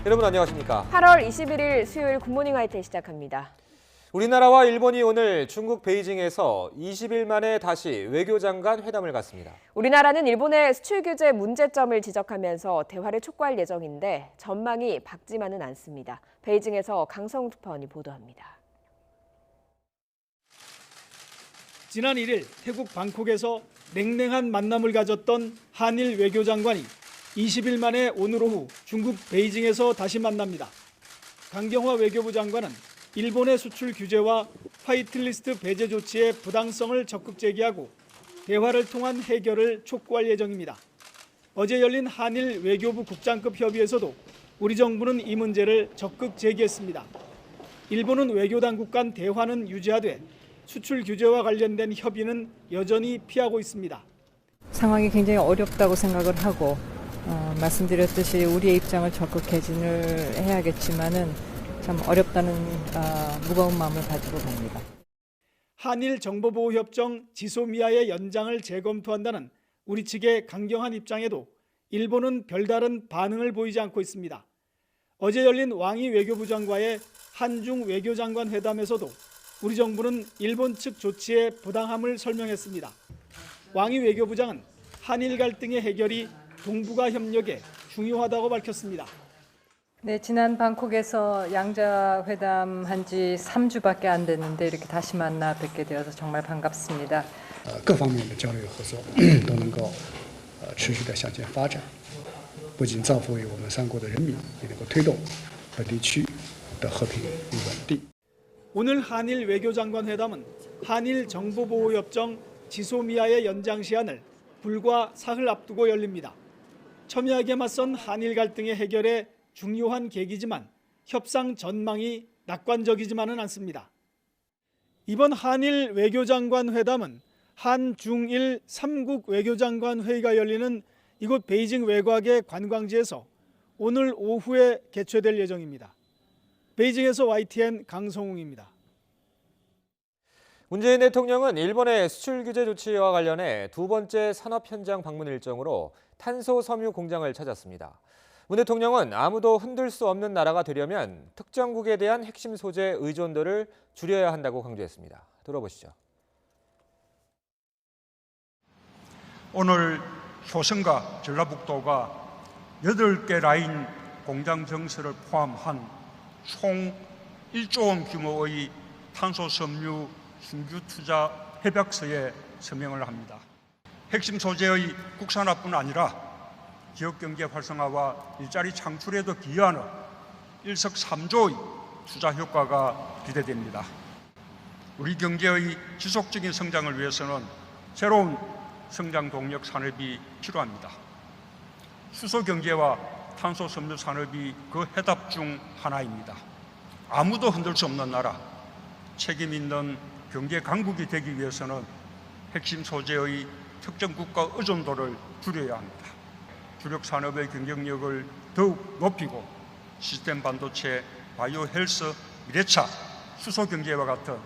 여러분 안녕하십니까? 8월 21일 수요일 굿모닝 화이트 시작합니다. 우리나라와 일본이 오늘 중국 베이징에서 20일 만에 다시 외교장관 회담을 갖습니다. 우리나라는 일본의 수출 규제 문제점을 지적하면서 대화를 촉구할 예정인데 전망이 밝지만은 않습니다. 베이징에서 강성욱 특파원이 보도합니다. 지난 1일 태국 방콕에서 냉랭한 만남을 가졌던 한일 외교장관이 20일 만에 오늘 오후 중국 베이징에서 다시 만납니다. 강경화 외교부 장관은 일본의 수출 규제와 화이트리스트 배제 조치의 부당성을 적극 제기하고 대화를 통한 해결을 촉구할 예정입니다. 어제 열린 한일 외교부 국장급 협의에서도 우리 정부는 이 문제를 적극 제기했습니다. 일본은 외교당국 간 대화는 유지하되 수출 규제와 관련된 협의는 여전히 피하고 있습니다. 상황이 굉장히 어렵다고 생각을 하고 말씀드렸듯이 우리의 입장을 적극 개진을 해야겠지만은 참 어렵다는 무거운 마음을 가지고 갑니다. 한일 정보보호협정 지소미아의 연장을 재검토한다는 우리 측의 강경한 입장에도 일본은 별다른 반응을 보이지 않고 있습니다. 어제 열린 왕이 외교부장과의 한중 외교장관 회담에서도 우리 정부는 일본 측 조치의 부당함을 설명했습니다. 왕이 외교부장은 한일 갈등의 해결이 동북아 협력에 중요하다고 밝혔습니다. 네, 지난 방콕에서 양자 회담한 지 3주밖에 안 됐는데 이렇게 다시 만나 뵙게 되어서 정말 반갑습니다. 各方面的交流合作都能够持续的向前发展，不仅造福于我们三国的人民，也能够推动本地区的和平与稳定。 오늘 한일 외교장관 회담은 한일 정보보호협정 지소미아의 연장 시한을 불과 사흘 앞두고 열립니다. 첨예하게 맞선 한일 갈등의 해결에 중요한 계기지만 협상 전망이 낙관적이지만은 않습니다. 이번 한일 외교장관 회담은 한중일 3국 외교장관 회의가 열리는 이곳 베이징 외곽의 관광지에서 오늘 오후에 개최될 예정입니다. 베이징에서 YTN 강성웅입니다. 문재인 대통령은 일본의 수출 규제 조치와 관련해 두 번째 산업 현장 방문 일정으로 탄소 섬유 공장을 찾았습니다. 문 대통령은 아무도 흔들 수 없는 나라가 되려면 특정국에 대한 핵심 소재 의존도를 줄여야 한다고 강조했습니다. 들어보시죠. 오늘 효성과 전라북도가 8개 라인 공장 증설을 포함한 총 1조 원 규모의 탄소 섬유 신규 투자 협약서에 서명을 합니다. 핵심 소재의 국산화뿐 아니라 지역경제 활성화와 일자리 창출에도 기여하는 일석삼조의 투자 효과가 기대됩니다. 우리 경제의 지속적인 성장을 위해서는 새로운 성장 동력 산업이 필요합니다. 수소 경제와 탄소 섬유 산업이 그 해답 중 하나입니다. 아무도 흔들 수 없는 나라, 책임 있는 경제 강국이 되기 위해서는 핵심 소재의 특정 국가 의존도를 줄여야 합니다. 주력 산업의 경쟁력을 더욱 높이고 시스템 반도체, 바이오 헬스, 미래차, 수소 경제와 같은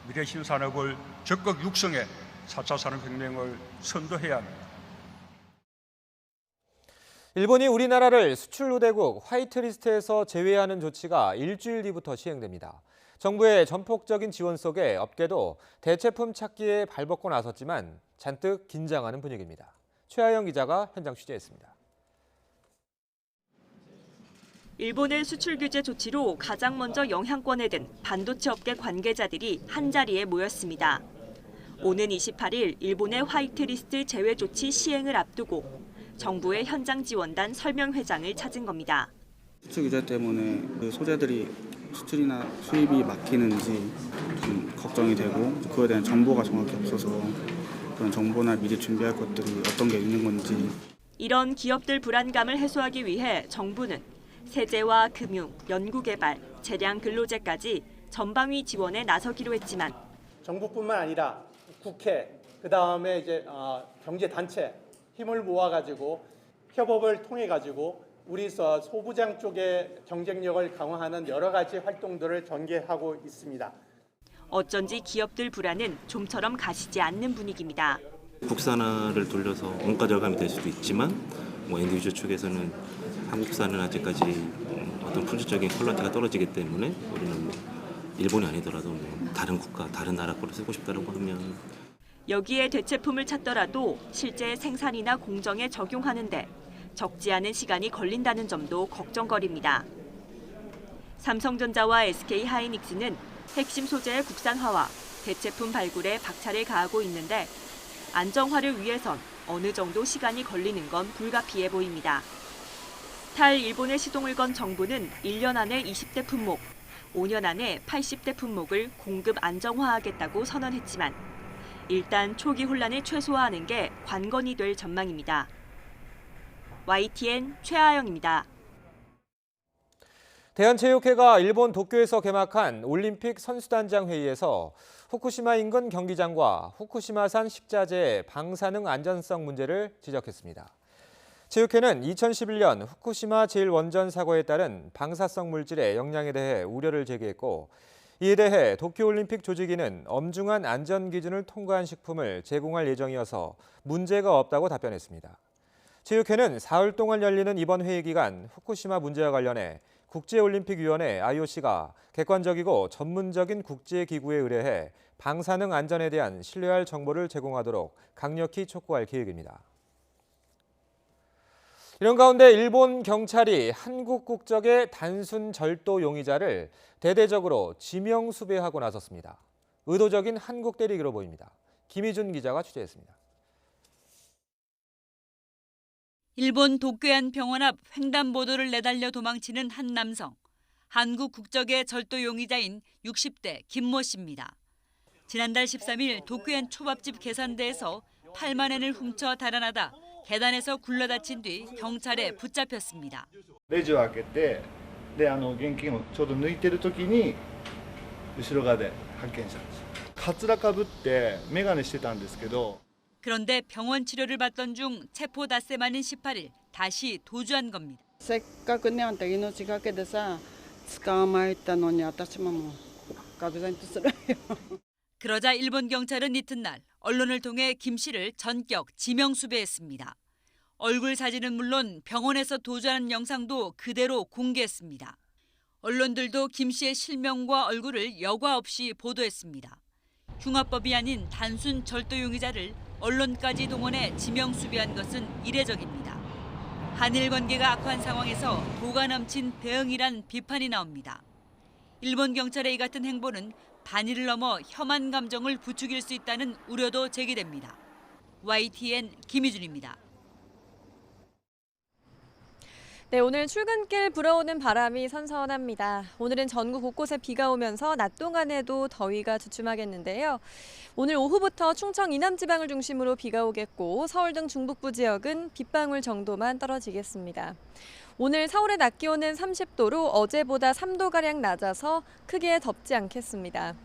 미래 신산업을 적극 육성해 4차 산업혁명을 선도해야 합니다. 일본이 우리나라를 수출 우대국 화이트리스트에서 제외하는 조치가 일주일 뒤부터 시행됩니다. 정부의 전폭적인 지원 속에 업계도 대체품 찾기에 발벗고 나섰지만 잔뜩 긴장하는 분위기입니다. 최하영 기자가 현장 취재했습니다. 일본의 수출 규제 조치로 가장 먼저 영향권에 든 반도체 업계 관계자들이 한자리에 모였습니다. 오는 28일 일본의 화이트리스트 제외 조치 시행을 앞두고 정부의 현장 지원단 설명회장을 찾은 겁니다. 수출 규제 때문에 그 소재들이 수출이나 수입이 막히는지 좀 걱정이 되고 그거에 대한 정보가 정확히 없어서 그런 정보나 미리 준비할 것들이 어떤 게 있는 건지. 이런 기업들 불안감을 해소하기 위해 정부는 세제와 금융, 연구개발, 재량 근로제까지 전방위 지원에 나서기로 했지만 정부뿐만 아니라 국회, 그다음에 이제 경제단체 힘을 모아가지고 협업을 통해가지고 우리 소부장 쪽의 경쟁력을 강화하는 여러 가지 활동들을 전개하고 있습니다. 어쩐지 기업들 불안은 좀처럼 가시지 않는 분위기입니다. 국산화를 돌려서 원가 절감이 될 수도 있지만 엔드유저 쪽에서는 한국산은 아직까지 어떤 품질적인 퀄리티가 떨어지기 때문에 우리는 일본이 아니더라도 뭐 다른 국가, 다른 나라 거를 쓰고 싶다고 하면 여기에 대체품을 찾더라도 실제 생산이나 공정에 적용하는데 적지 않은 시간이 걸린다는 점도 걱정거리입니다. 삼성전자와 SK하이닉스는 핵심 소재의 국산화와 대체품 발굴에 박차를 가하고 있는데 안정화를 위해선 어느 정도 시간이 걸리는 건 불가피해 보입니다. 탈 일본의 시동을 건 정부는 1년 안에 20대 품목, 5년 안에 80대 품목을 공급 안정화하겠다고 선언했지만 일단 초기 혼란을 최소화하는 게 관건이 될 전망입니다. YTN 최아영입니다. 대한체육회가 일본 도쿄에서 개막한 올림픽 선수단장 회의에서 후쿠시마 인근 경기장과 후쿠시마산 식자재 방사능 안전성 문제를 지적했습니다. 체육회는 2011년 후쿠시마 제1원전 사고에 따른 방사성 물질의 영향에 대해 우려를 제기했고 이에 대해 도쿄올림픽 조직위는 엄중한 안전 기준을 통과한 식품을 제공할 예정이어서 문제가 없다고 답변했습니다. 체육회는 사흘 동안 열리는 이번 회의 기간 후쿠시마 문제와 관련해 국제올림픽위원회 IOC가 객관적이고 전문적인 국제기구에 의뢰해 방사능 안전에 대한 신뢰할 정보를 제공하도록 강력히 촉구할 계획입니다. 이런 가운데 일본 경찰이 한국 국적의 단순 절도 용의자를 대대적으로 지명 수배하고 나섰습니다. 의도적인 한국 때리기로 보입니다. 김희준 기자가 취재했습니다. 일본 도쿄안 병원 앞 횡단보도를 내달려 도망치는 한 남성. 한국 국적의 절도 용의자인 60대 김모 씨입니다. 지난달 13일 도쿄안 초밥집 계산대에서 8만 엔을 훔쳐 달아나다 계단에서 굴러다친 뒤 경찰에 붙잡혔습니다. レジを開けて、で現金をちょうど抜いてる時に後ろ側で発見したんです。カツラかぶって眼鏡してたんですけど。 그런데 병원 치료를 받던 중 체포 닷새 만인 18일 다시 도주한 겁니다. せっかくねあんた命がけでさ捕まえたのに私ももう愕然とするよ. 그러자 일본 경찰은 이튿날 언론을 통해 김 씨를 전격 지명 수배했습니다. 얼굴 사진은 물론 병원에서 도주하는 영상도 그대로 공개했습니다. 언론들도 김 씨의 실명과 얼굴을 여과 없이 보도했습니다. 흉악법이 아닌 단순 절도 용의자를 언론까지 동원해 지명 수배한 것은 이례적입니다. 한일 관계가 악화한 상황에서 도가 넘친 대응이란 비판이 나옵니다. 일본 경찰의 이 같은 행보는 반의를 넘어 혐한 감정을 부추길 수 있다는 우려도 제기됩니다. YTN 김희준입니다. 네, 오늘 출근길 불어오는 바람이 선선합니다. 오늘은 전국 곳곳에 비가 오면서 낮 동안에도 더위가 주춤하겠는데요. 오늘 오후부터 충청 이남 지방을 중심으로 비가 오겠고 서울 등 중북부 지역은 빗방울 정도만 떨어지겠습니다. 오늘 서울의 낮 기온은 30도로 어제보다 3도가량 낮아서 크게 덥지 않겠습니다.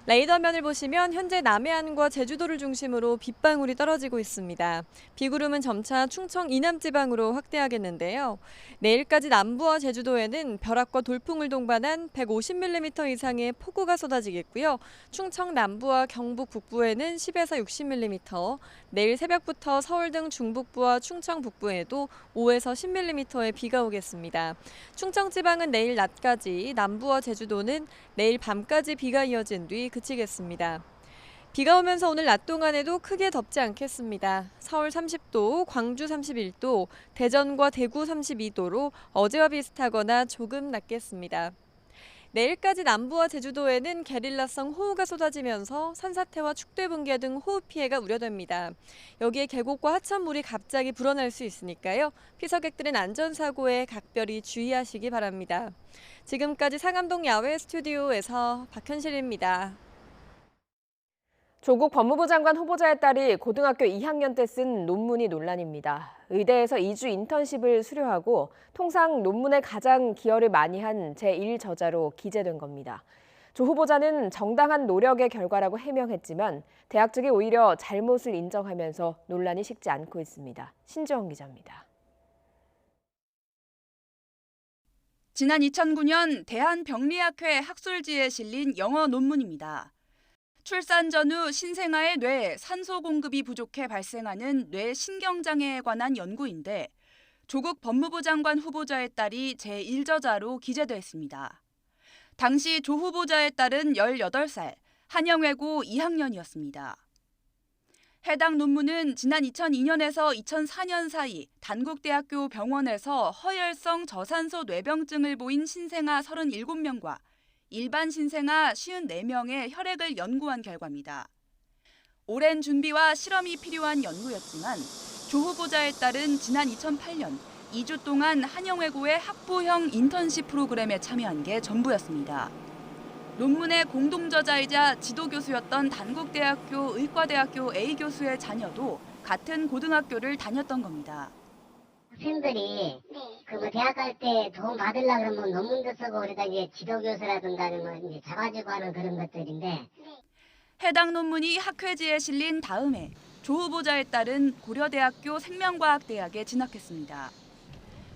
레이더면을 보시면 현재 남해안과 제주도를 중심으로 빗방울이 떨어지고 있습니다. 비구름은 점차 충청 이남 지방으로 확대하겠는데요. 내일까지 남부와 제주도에는 벼락과 돌풍을 동반한 150mm 이상의 폭우가 쏟아지겠고요. 충청 남부와 경북 북부에는 10에서 60mm, 내일 새벽부터 서울 등 중북부와 충청 북부에도 5에서 10mm의 비가 오겠습니다. 충청 지방은 내일 낮까지, 남부와 제주도는 내일 밤까지 비가 이어진 뒤 그치겠습니다. 비가 오면서 오늘 낮 동안에도 크게 덥지 않겠습니다. 서울 30도, 광주 31도, 대전과 대구 32도로 어제와 비슷하거나 조금 낮겠습니다. 내일까지 남부와 제주도에는 게릴라성 호우가 쏟아지면서 산사태와 축대 붕괴 등 호우 피해가 우려됩니다. 여기에 계곡과 하천물이 갑자기 불어날 수 있으니까요. 피서객들은 안전사고에 각별히 주의하시기 바랍니다. 지금까지 상암동 야외 스튜디오에서 박현실입니다. 조국 법무부 장관 후보자의 딸이 고등학교 2학년 때 쓴 논문이 논란입니다. 의대에서 2주 인턴십을 수료하고 통상 논문에 가장 기여를 많이 한 제1저자로 기재된 겁니다. 조 후보자는 정당한 노력의 결과라고 해명했지만 대학 측이 오히려 잘못을 인정하면서 논란이 식지 않고 있습니다. 신지원 기자입니다. 지난 2009년 대한병리학회 학술지에 실린 영어 논문입니다. 출산 전후 신생아의 뇌에 산소 공급이 부족해 발생하는 뇌 신경장애에 관한 연구인데 조국 법무부 장관 후보자의 딸이 제1저자로 기재됐습니다. 당시 조 후보자의 딸은 18살, 한영외고 2학년이었습니다. 해당 논문은 지난 2002년에서 2004년 사이 단국대학교 병원에서 허혈성 저산소 뇌병증을 보인 신생아 37명과 일반 신생아 54명의 혈액을 연구한 결과입니다. 오랜 준비와 실험이 필요한 연구였지만 조 후보자의 딸은 지난 2008년 2주 동안 한영외고의 학부형 인턴십 프로그램에 참여한 게 전부였습니다. 논문의 공동저자이자 지도교수였던 단국대학교 의과대학교 A 교수의 자녀도 같은 고등학교를 다녔던 겁니다. 학생들이 그 대학 갈 때 도움 받으려고 그러면 논문도 쓰고 그러다 이제 지도교수라든가 이제 잡아주고 하는 그런 것들인데 해당 논문이 학회지에 실린 다음해 조 후보자의 딸은 고려대학교 생명과학대학에 진학했습니다.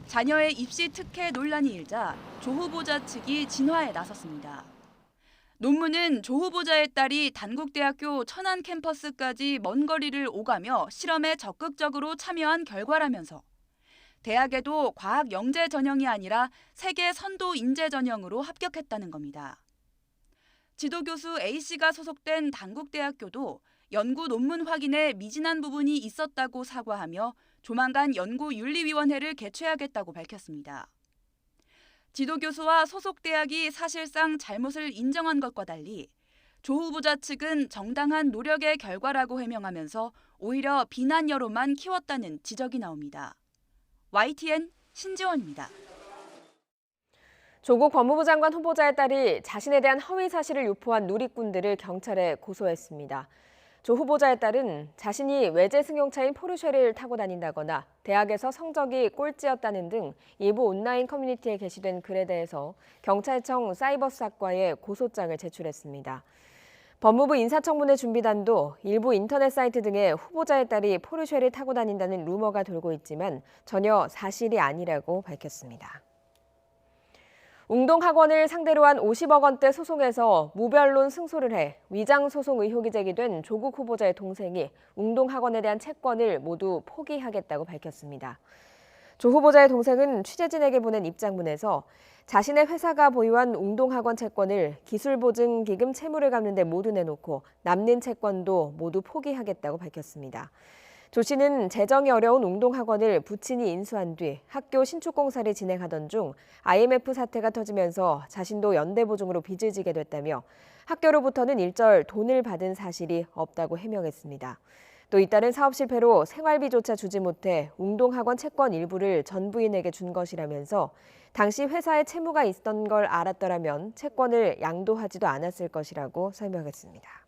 자녀의 입시 특혜 논란이 일자 조 후보자 측이 진화에 나섰습니다. 논문은 조 후보자의 딸이 단국대학교 천안 캠퍼스까지 먼 거리를 오가며 실험에 적극적으로 참여한 결과라면서 대학에도 과학 영재 전형이 아니라 세계 선도 인재 전형으로 합격했다는 겁니다. 지도교수 A씨가 소속된 단국대학교도 연구 논문 확인에 미진한 부분이 있었다고 사과하며 조만간 연구윤리위원회를 개최하겠다고 밝혔습니다. 지도교수와 소속 대학이 사실상 잘못을 인정한 것과 달리 조 후보자 측은 정당한 노력의 결과라고 해명하면서 오히려 비난 여론만 키웠다는 지적이 나옵니다. YTN 신지원입니다. 조국 법무부 장관 후보자의 딸이 자신에 대한 허위 사실을 유포한 누리꾼들을 경찰에 고소했습니다. 조 후보자의 딸은 자신이 외제 승용차인 포르쉐를 타고 다닌다거나 대학에서 성적이 꼴찌였다는 등 일부 온라인 커뮤니티에 게시된 글에 대해서 경찰청 사이버수사과에 고소장을 제출했습니다. 법무부 인사청문회 준비단도 일부 인터넷 사이트 등에 후보자의 딸이 포르쉐를 타고 다닌다는 루머가 돌고 있지만 전혀 사실이 아니라고 밝혔습니다. 웅동학원을 상대로 한 50억 원대 소송에서 무변론 승소를 해 위장 소송 의혹이 제기된 조국 후보자의 동생이 웅동학원에 대한 채권을 모두 포기하겠다고 밝혔습니다. 조 후보자의 동생은 취재진에게 보낸 입장문에서 자신의 회사가 보유한 웅동학원 채권을 기술보증기금 채무를 갚는 데 모두 내놓고 남는 채권도 모두 포기하겠다고 밝혔습니다. 조 씨는 재정이 어려운 웅동학원을 부친이 인수한 뒤 학교 신축공사를 진행하던 중 IMF 사태가 터지면서 자신도 연대보증으로 빚을 지게 됐다며 학교로부터는 일절 돈을 받은 사실이 없다고 해명했습니다. 또 이따른 사업 실패로 생활비조차 주지 못해 웅동학원 채권 일부를 전 부인에게 준 것이라면서 당시 회사에 채무가 있던 걸 알았더라면 채권을 양도하지도 않았을 것이라고 설명했습니다.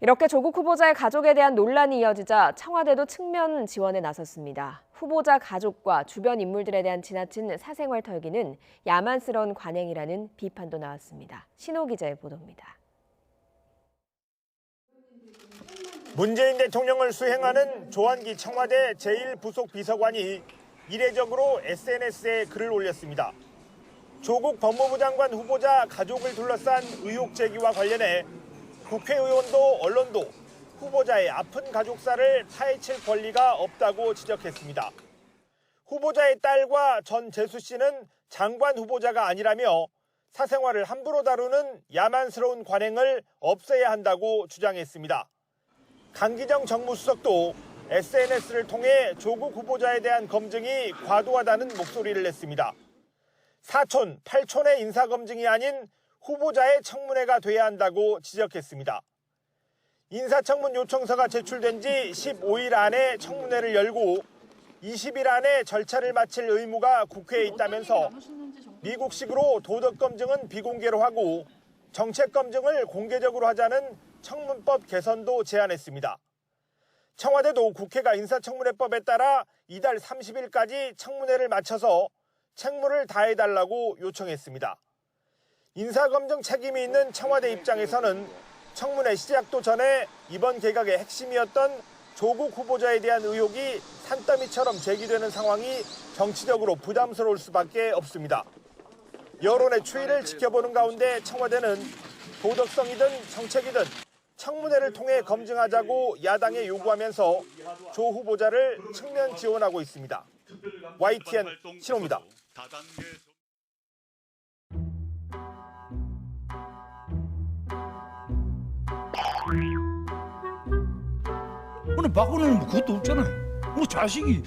이렇게 조국 후보자의 가족에 대한 논란이 이어지자 청와대도 측면 지원에 나섰습니다. 후보자 가족과 주변 인물들에 대한 지나친 사생활 털기는 야만스러운 관행이라는 비판도 나왔습니다. 신호 기자의 보도입니다. 문재인 대통령을 수행하는 조한기 청와대 제1부속비서관이 이례적으로 SNS에 글을 올렸습니다. 조국 법무부 장관 후보자 가족을 둘러싼 의혹 제기와 관련해 국회의원도 언론도 후보자의 아픈 가족사를 파헤칠 권리가 없다고 지적했습니다. 후보자의 딸과 전 재수 씨는 장관 후보자가 아니라며 사생활을 함부로 다루는 야만스러운 관행을 없애야 한다고 주장했습니다. 강기정 정무수석도 SNS를 통해 조국 후보자에 대한 검증이 과도하다는 목소리를 냈습니다. 사촌, 팔촌의 인사검증이 아닌 후보자의 청문회가 돼야 한다고 지적했습니다. 인사청문 요청서가 제출된 지 15일 안에 청문회를 열고 20일 안에 절차를 마칠 의무가 국회에 있다면서 미국식으로 도덕검증은 비공개로 하고 정책검증을 공개적으로 하자는 청문법 개선도 제안했습니다. 청와대도 국회가 인사청문회법에 따라 이달 30일까지 청문회를 마쳐서 책무를 다해달라고 요청했습니다. 인사검증 책임이 있는 청와대 입장에서는 청문회 시작도 전에 이번 개각의 핵심이었던 조국 후보자에 대한 의혹이 산더미처럼 제기되는 상황이 정치적으로 부담스러울 수밖에 없습니다. 여론의 추이를 지켜보는 가운데 청와대는 도덕성이든 정책이든 청문회를 통해 검증하자고 야당에 요구하면서 조 후보자를 측면 지원하고 있습니다. YTN 신호입니다. 근데 박근혜는 그것도 없잖아요. 뭐 자식이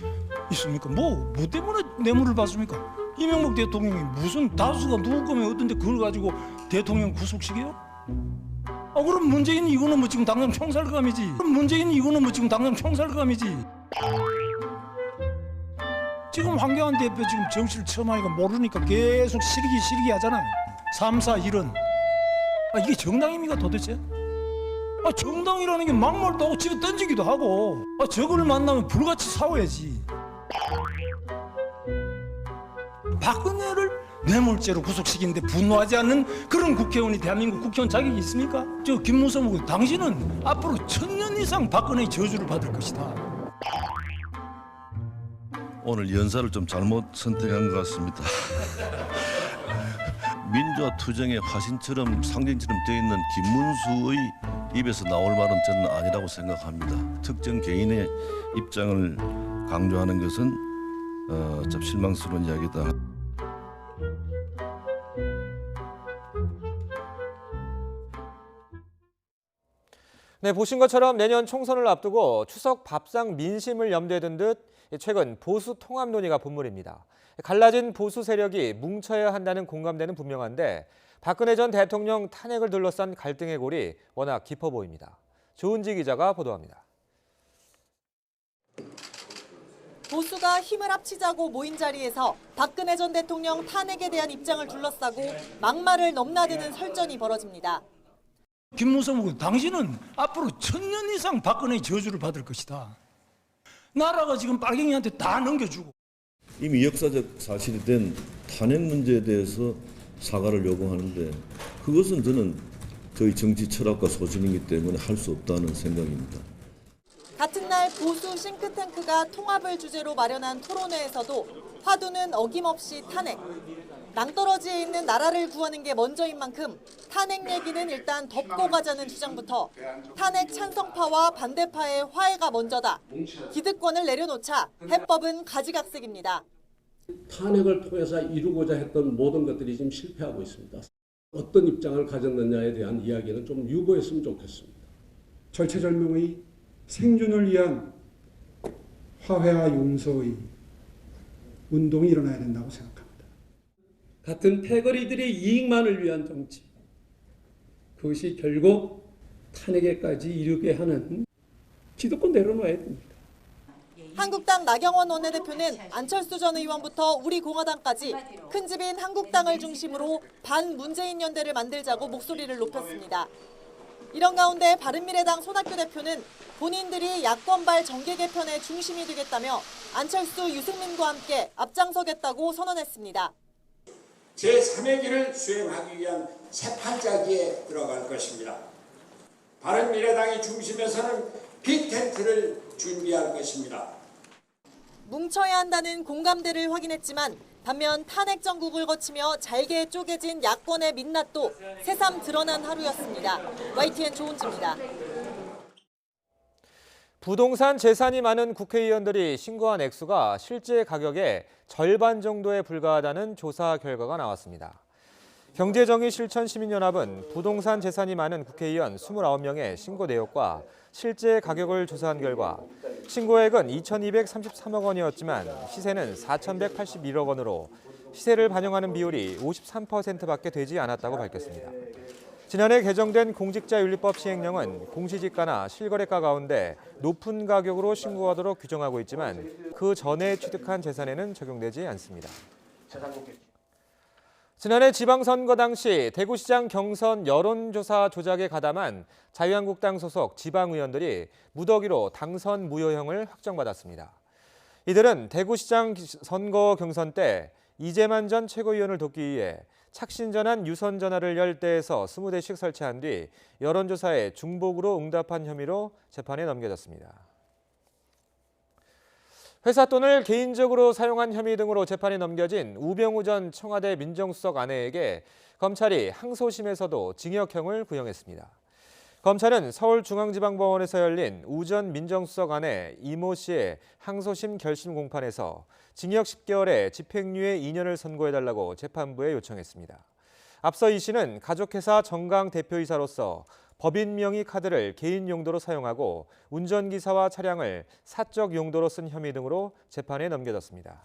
있습니까? 뭐 때문에 뇌물을 받습니까? 이명박 대통령이 무슨 다수가 누구 거면 어떤데 그걸 가지고 대통령 구속시켜요? 그럼 문재인 이거는 뭐 지금 당장 총살감이지. 지금 황교안 대표 지금 정치를 처음 하니까 모르니까 계속 시리기 하잖아요. 3, 4, 1은. 이게 정당입니까 도대체? 정당이라는 게 막말도 하고 집에 던지기도 하고 저걸 만나면 불같이 싸워야지. 박근혜를 뇌물죄로 구속시키는데 분노하지 않는 그런 국회의원이 대한민국 국회의원 자격이 있습니까? 저 김무성 후보, 당신은 앞으로 1000년 이상 박근혜의 저주를 받을 것이다. 오늘 연사를 좀 잘못 선택한 것 같습니다. 민주화 투쟁의 화신처럼 상징처럼 되어 있는 김문수의 입에서 나올 말은 저는 아니라고 생각합니다. 특정 개인의 입장을 강조하는 것은 좀 실망스러운 이야기다. 네, 보신 것처럼 내년 총선을 앞두고 추석 밥상 민심을 염두에 둔 듯 최근 보수 통합 논의가 본물입니다. 갈라진 보수 세력이 뭉쳐야 한다는 공감대는 분명한데 박근혜 전 대통령 탄핵을 둘러싼 갈등의 골이 워낙 깊어 보입니다. 조은지 기자가 보도합니다. 보수가 힘을 합치자고 모인 자리에서 박근혜 전 대통령 탄핵에 대한 입장을 둘러싸고 막말을 넘나드는 설전이 벌어집니다. 김무성 후보, 당신은 앞으로 1000년 이상 박근혜의 저주를 받을 것이다. 나라가 지금 빨갱이한테 다 넘겨주고. 이미 역사적 사실이 된 탄핵 문제에 대해서 사과를 요구하는데 그것은 저는 저희 정치 철학과 소신이기 때문에 할 수 없다는 생각입니다. 같은 날 보수 싱크탱크가 통합을 주제로 마련한 토론회에서도 화두는 어김없이 탄핵. 낭떠러지에 있는 나라를 구하는 게 먼저인 만큼 탄핵 얘기는 일단 덮고 가자는 주장부터 탄핵 찬성파와 반대파의 화해가 먼저다. 기득권을 내려놓자 해법은 가지각색입니다. 탄핵을 통해서 이루고자 했던 모든 것들이 지금 실패하고 있습니다. 어떤 입장을 가졌느냐에 대한 이야기는 좀 유보했으면 좋겠습니다. 절체절명의 생존을 위한 화해와 용서의 운동이 일어나야 된다고 생각합니다. 같은 패거리들의 이익만을 위한 정치, 그것이 결국 탄핵에까지 이르게 하는 기득권 내려놔야 됩니다. 한국당 나경원 원내대표는 안철수 전 의원부터 우리공화당까지 큰 집인 한국당을 중심으로 반문재인 연대를 만들자고 목소리를 높였습니다. 이런 가운데 바른미래당 손학규 대표는 본인들이 야권발 정계 개편의 중심이 되겠다며 안철수, 유승민과 함께 앞장서겠다고 선언했습니다. 제3의 길을 수행하기 위한 새 팔자기에 들어갈 것입니다. 바른미래당이 중심에서는 빅텐트를 준비할 것입니다. 뭉쳐야 한다는 공감대를 확인했지만 반면 탄핵 정국을 거치며 잘게 쪼개진 야권의 민낯도 새삼 드러난 하루였습니다. YTN 조은지입니다. 부동산 재산이 많은 국회의원들이 신고한 액수가 실제 가격의 절반 정도에 불과하다는 조사 결과가 나왔습니다. 경제정의실천시민연합은 부동산 재산이 많은 국회의원 29명의 신고 내역과 실제 가격을 조사한 결과 신고액은 2,233억 원이었지만 시세는 4,181억 원으로 시세를 반영하는 비율이 53%밖에 되지 않았다고 밝혔습니다. 지난해 개정된 공직자윤리법 시행령은 공시지가나 실거래가 가운데 높은 가격으로 신고하도록 규정하고 있지만 그 전에 취득한 재산에는 적용되지 않습니다. 지난해 지방선거 당시 대구시장 경선 여론조사 조작에 가담한 자유한국당 소속 지방의원들이 무더기로 당선 무효형을 확정받았습니다. 이들은 대구시장 선거 경선 때 이재만 전 최고위원을 돕기 위해 착신전환 유선전화를 열대에서 20대씩 설치한 뒤 여론조사에 중복으로 응답한 혐의로 재판에 넘겨졌습니다. 회사 돈을 개인적으로 사용한 혐의 등으로 재판에 넘겨진 우병우 전 청와대 민정수석 아내에게 검찰이 항소심에서도 징역형을 구형했습니다. 검찰은 서울중앙지방법원에서 열린 우전 민정수석안의 이모 씨의 항소심 결심 공판에서 징역 10개월에 집행유예 2년을 선고해달라고 재판부에 요청했습니다. 앞서 이 씨는 가족회사 정강 대표이사로서 법인 명의 카드를 개인 용도로 사용하고 운전기사와 차량을 사적 용도로 쓴 혐의 등으로 재판에 넘겨졌습니다.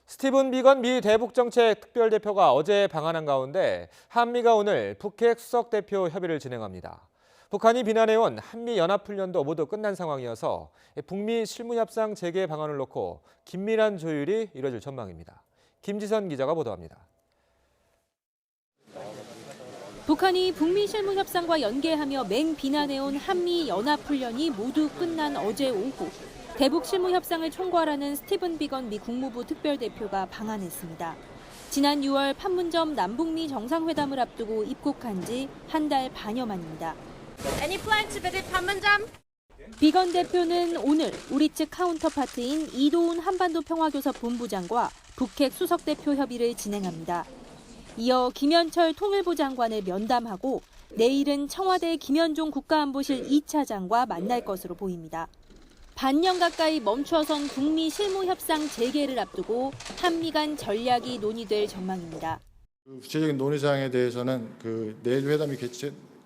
스티븐 비건 미 대북정책 특별대표가 어제 방한한 가운데 한미가 오늘 북핵 수석대표 협의를 진행합니다. 북한이 비난해온 한미연합훈련도 모두 끝난 상황이어서 북미 실무협상 재개 방안을 놓고 긴밀한 조율이 이뤄질 전망입니다. 김지선 기자가 보도합니다. 북한이 북미 실무협상과 연계하며 맹비난해온 한미연합훈련이 모두 끝난 어제 오후 대북 실무협상을 총괄하는 스티븐 비건 미 국무부 특별대표가 방한했습니다. 지난 6월 판문점 남북미 정상회담을 앞두고 입국한 지 한 달 반여 만입니다. Any plan to visit 판문점? 비건 대표는 오늘 우리 측 카운터파트인 이도훈 한반도 평화교섭 본부장과 북핵 수석대표 협의를 진행합니다. 이어 김현철 통일부 장관을 면담하고 내일은 청와대 김현종 국가안보실 2차장과 만날 것으로 보입니다. 반년 가까이 멈춰선 북미 실무협상 재개를 앞두고 한미 간 전략이 논의될 전망입니다. 구체적인 논의사항에 대해서는 내일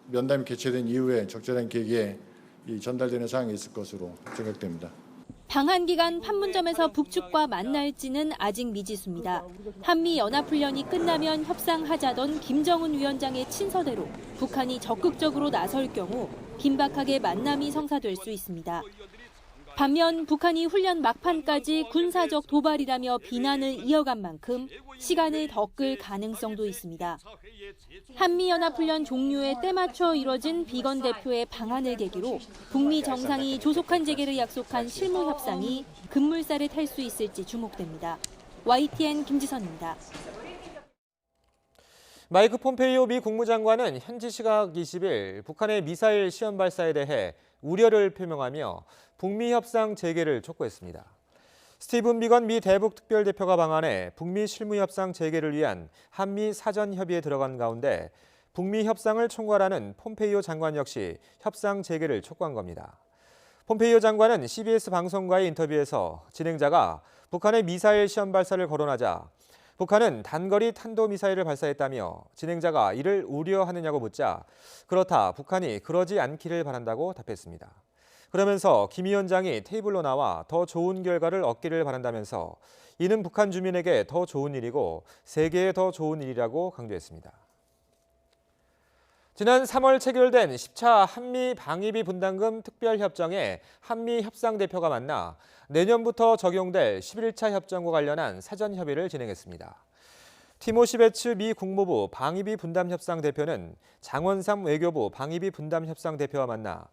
면담이 개최된 이후에 적절한 계기에 전달되는 사항이 있을 것으로 생각됩니다. 방한 기간 판문점에서 북측과 만날지는 아직 미지수입니다. 한미연합훈련이 끝나면 협상하자던 김정은 위원장의 친서대로 북한이 적극적으로 나설 경우 긴박하게 만남이 성사될 수 있습니다. 반면 북한이 훈련 막판까지 군사적 도발이라며 비난을 이어간 만큼 시간을 더 끌 가능성도 있습니다. 한미연합훈련 종료에 때맞춰 이뤄진 비건 대표의 방한을 계기로 북미 정상이 조속한 재개를 약속한 실무협상이 급물살을 탈 수 있을지 주목됩니다. YTN 김지선입니다. 마이크 폼페이오 미 국무장관은 현지 시각 20일 북한의 미사일 시험 발사에 대해 우려를 표명하며 북미 협상 재개를 촉구했습니다. 스티븐 비건 미 대북 특별대표가 방한해 북미 실무협상 재개를 위한 한미 사전 협의에 들어간 가운데 북미 협상을 총괄하는 폼페이오 장관 역시 협상 재개를 촉구한 겁니다. 폼페이오 장관은 CBS 방송과의 인터뷰에서 진행자가 북한의 미사일 시험 발사를 거론하자 북한은 단거리 탄도미사일을 발사했다며 진행자가 이를 우려하느냐고 묻자 그렇다, 북한이 그러지 않기를 바란다고 답했습니다. 그러면서 김 위원장이 테이블로 나와 더 좋은 결과를 얻기를 바란다면서 이는 북한 주민에게 더 좋은 일이고 세계에 더 좋은 일이라고 강조했습니다. 지난 3월 체결된 10차 한미 방위비 분담금 특별협정에 한미 협상대표가 만나 내년부터 적용될 11차 협정과 관련한 사전 협의를 진행했습니다. 티모시 베츠 미 국무부 방위비 분담협상 대표는 장원삼 외교부 방위비 분담협상 대표와 만나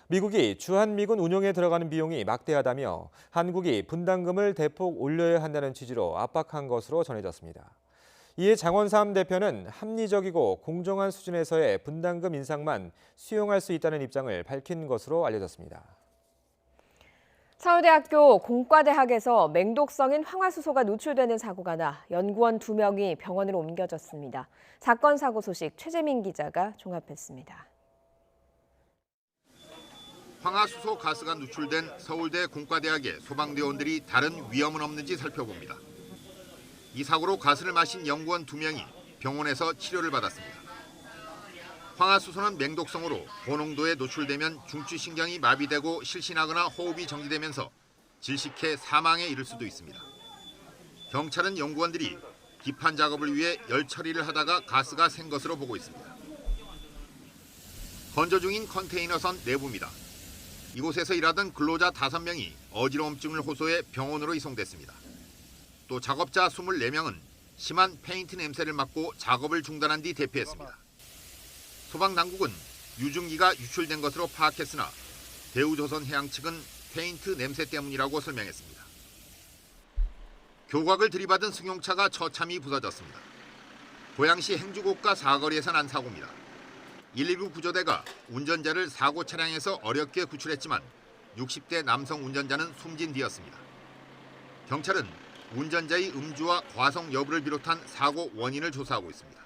미국이 주한미군 운용에 들어가는 비용이 막대하다며 한국이 분담금을 대폭 올려야 한다는 취지로 압박한 것으로 전해졌습니다. 이에 장원삼 대표는 합리적이고 공정한 수준에서의 분담금 인상만 수용할 수 있다는 입장을 밝힌 것으로 알려졌습니다. 서울대학교 공과대학에서 맹독성인 황화수소가 노출되는 사고가 나 연구원 2명이 병원으로 옮겨졌습니다. 사건 사고 소식 최재민 기자가 종합했습니다. 황화수소 가스가 누출된 서울대 공과대학의 소방대원들이 다른 위험은 없는지 살펴봅니다. 이 사고로 가스를 마신 연구원 2명이 병원에서 치료를 받았습니다. 황화수소는 맹독성으로 고농도에 노출되면 중추신경이 마비되고 실신하거나 호흡이 정지되면서 질식해 사망에 이를 수도 있습니다. 경찰은 연구원들이 기판 작업을 위해 열 처리를 하다가 가스가 샌 것으로 보고 있습니다. 건조 중인 컨테이너선 내부입니다. 이곳에서 일하던 근로자 5명이 어지러움증을 호소해 병원으로 이송됐습니다. 또 작업자 24명은 심한 페인트 냄새를 맡고 작업을 중단한 뒤 대피했습니다. 소방당국은 유증기가 유출된 것으로 파악했으나 대우조선해양 측은 페인트 냄새 때문이라고 설명했습니다. 교각을 들이받은 승용차가 처참히 부서졌습니다. 고양시 행주고가 사거리에서 난 사고입니다. 119 구조대가 운전자를 사고 차량에서 어렵게 구출했지만 60대 남성 운전자는 숨진 뒤였습니다. 경찰은 운전자의 음주와 과속 여부를 비롯한 사고 원인을 조사하고 있습니다.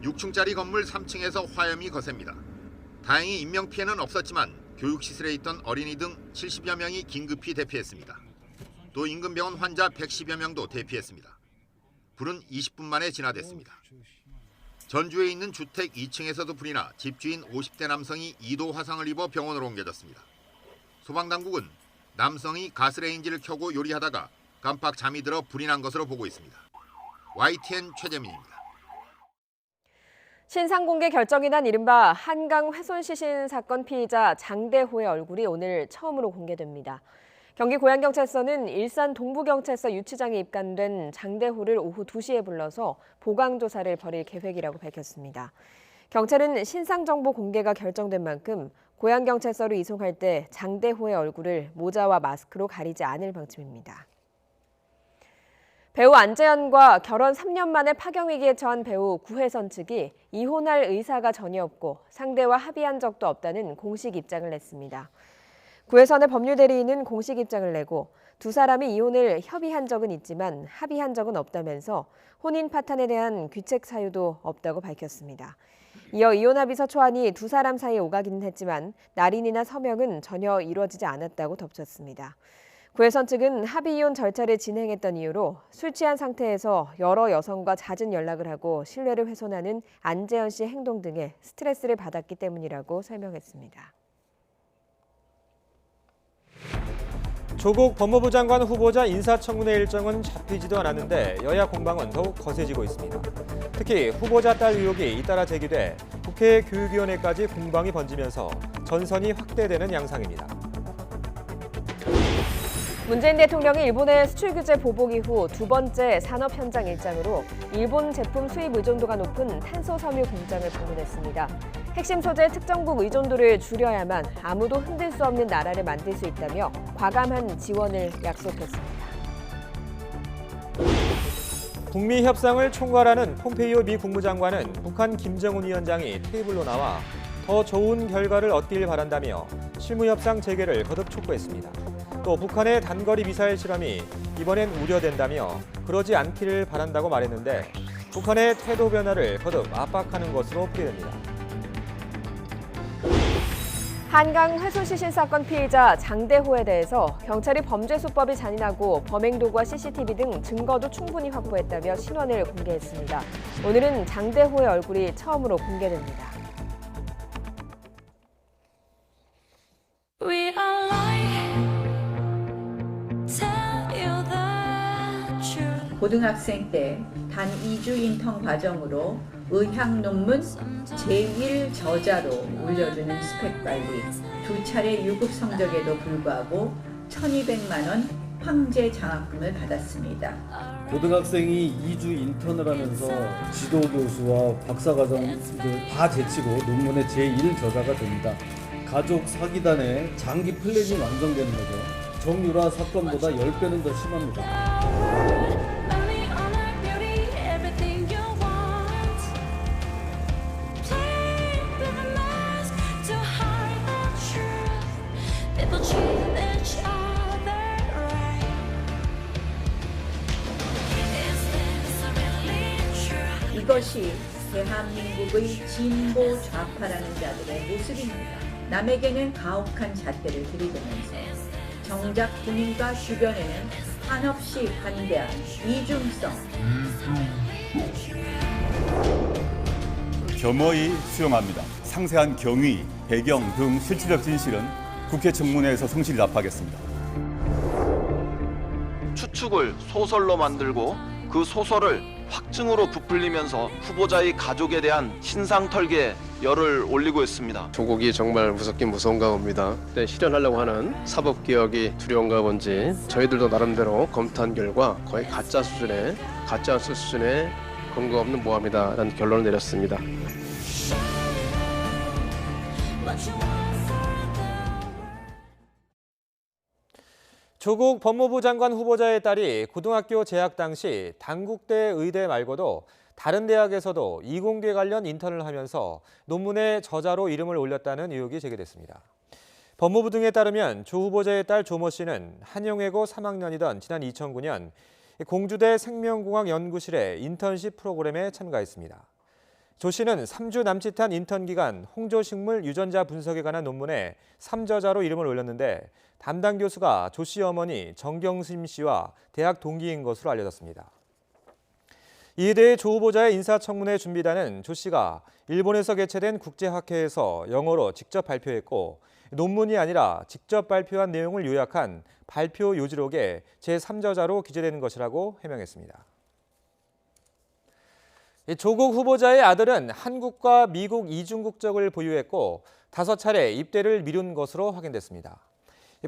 6층짜리 건물 3층에서 화염이 거셉니다. 다행히 인명피해는 없었지만 교육시설에 있던 어린이 등 70여 명이 긴급히 대피했습니다. 또 인근 병원 환자 110여 명도 대피했습니다. 불은 20분 만에 진화됐습니다. 전주에 있는 주택 2층에서도 불이 나 집주인 50대 남성이 2도 화상을 입어 병원으로 옮겨졌습니다. 소방당국은 남성이 가스레인지를 켜고 요리하다가 깜빡 잠이 들어 불이 난 것으로 보고 있습니다. YTN 최재민입니다. 신상공개 결정이 난 이른바 한강 훼손 시신 사건 피의자 장대호의 얼굴이 오늘 처음으로 공개됩니다. 경기 고양경찰서는 일산 동부경찰서 유치장에 입관된 장대호를 오후 2시에 불러서 보강조사를 벌일 계획이라고 밝혔습니다. 경찰은 신상정보 공개가 결정된 만큼 고양경찰서로 이송할 때 장대호의 얼굴을 모자와 마스크로 가리지 않을 방침입니다. 배우 안재현과 결혼 3년 만에 파경위기에 처한 배우 구혜선 측이 이혼할 의사가 전혀 없고 상대와 합의한 적도 없다는 공식 입장을 냈습니다. 구혜선의 법률대리인은 공식 입장을 내고 두 사람이 이혼을 협의한 적은 있지만 합의한 적은 없다면서 혼인 파탄에 대한 귀책 사유도 없다고 밝혔습니다. 이어 이혼합의서 초안이 두 사람 사이에 오가기는 했지만 날인이나 서명은 전혀 이루어지지 않았다고 덧붙였습니다. 구혜선 측은 합의 이혼 절차를 진행했던 이유로 술 취한 상태에서 여러 여성과 잦은 연락을 하고 신뢰를 훼손하는 안재현 씨의 행동 등에 스트레스를 받았기 때문이라고 설명했습니다. 조국 법무부 장관 후보자 인사청문회 일정은 잡히지도 않았는데 여야 공방은 더욱 거세지고 있습니다. 특히 후보자 딸 의혹이 잇따라 제기돼 국회 교육위원회까지 공방이 번지면서 전선이 확대되는 양상입니다. 문재인 대통령이 일본의 수출 규제 보복 이후 두 번째 산업 현장 일정으로 일본 제품 수입 의존도가 높은 탄소 섬유 공장을 방문했습니다. 핵심 소재 특정국 의존도를 줄여야만 아무도 흔들 수 없는 나라를 만들 수 있다며 과감한 지원을 약속했습니다. 북미 협상을 총괄하는 폼페이오 미 국무장관은 북한 김정은 위원장이 테이블로 나와 더 좋은 결과를 얻길 바란다며 실무 협상 재개를 거듭 촉구했습니다. 또 북한의 단거리 미사일 실험이 이번엔 우려된다며 그러지 않기를 바란다고 말했는데 북한의 태도 변화를 거듭 압박하는 것으로 풀이됩니다. 한강 훼손 시신 사건 피의자 장대호에 대해서 경찰이 범죄 수법이 잔인하고 범행 도구와 CCTV 등 증거도 충분히 확보했다며 신원을 공개했습니다. 오늘은 장대호의 얼굴이 처음으로 공개됩니다. 고등학생 때 단 2주 인턴 과정으로 의학 논문 제1저자로 올려주는 스펙 관리, 2차례 유급 성적에도 불구하고 1,200만 원 황제 장학금을 받았습니다. 고등학생이 2주 인턴을 하면서 지도교수와 박사과정들 다 제치고 논문의 제1저자가 됩니다. 가족 사기단의 장기 플랜이 완성되는 거죠. 정유라 사건보다 10배는 더 심합니다. 이것이 대한민국의 진보 좌파라는 자들의 모습입니다. 남에게는 가혹한 잣대를 들이대면서 정작 본인과 주변에는 한없이 관대한 이중성. 겸허히 수용합니다. 상세한 경위, 배경 등 실체적 진실은 국회 청문회에서 성실히 답하겠습니다. 추측을 소설로 만들고 그 소설을 확증으로 부풀리면서 후보자의 가족에 대한 신상털기에 열을 올리고 있습니다. 조국이 정말 무섭긴 무서운가 봅니다. 실현하려고 하는 사법개혁이 두려운가 본지 저희들도 나름대로 검토한 결과 거의 가짜 수준의 근거 없는 모함이다라는 결론을 내렸습니다. 조국 법무부 장관 후보자의 딸이 고등학교 재학 당시 단국대 의대 말고도 다른 대학에서도 이공계 관련 인턴을 하면서 논문의 저자로 이름을 올렸다는 의혹이 제기됐습니다. 법무부 등에 따르면 조 후보자의 딸 조모 씨는 한영외고 3학년이던 지난 2009년 공주대 생명공학 연구실의 인턴십 프로그램에 참가했습니다. 조 씨는 3주 남짓한 인턴 기간 홍조식물 유전자 분석에 관한 논문에 3저자로 이름을 올렸는데 담당 교수가 조 씨 어머니 정경심 씨와 대학 동기인 것으로 알려졌습니다. 이에 대해 조 후보자의 인사청문회 준비단은 조 씨가 일본에서 개최된 국제학회에서 영어로 직접 발표했고 논문이 아니라 직접 발표한 내용을 요약한 발표 요지록에 제3저자로 기재되는 것이라고 해명했습니다. 조국 후보자의 아들은 한국과 미국 이중 국적을 보유했고 5차례 입대를 미룬 것으로 확인됐습니다.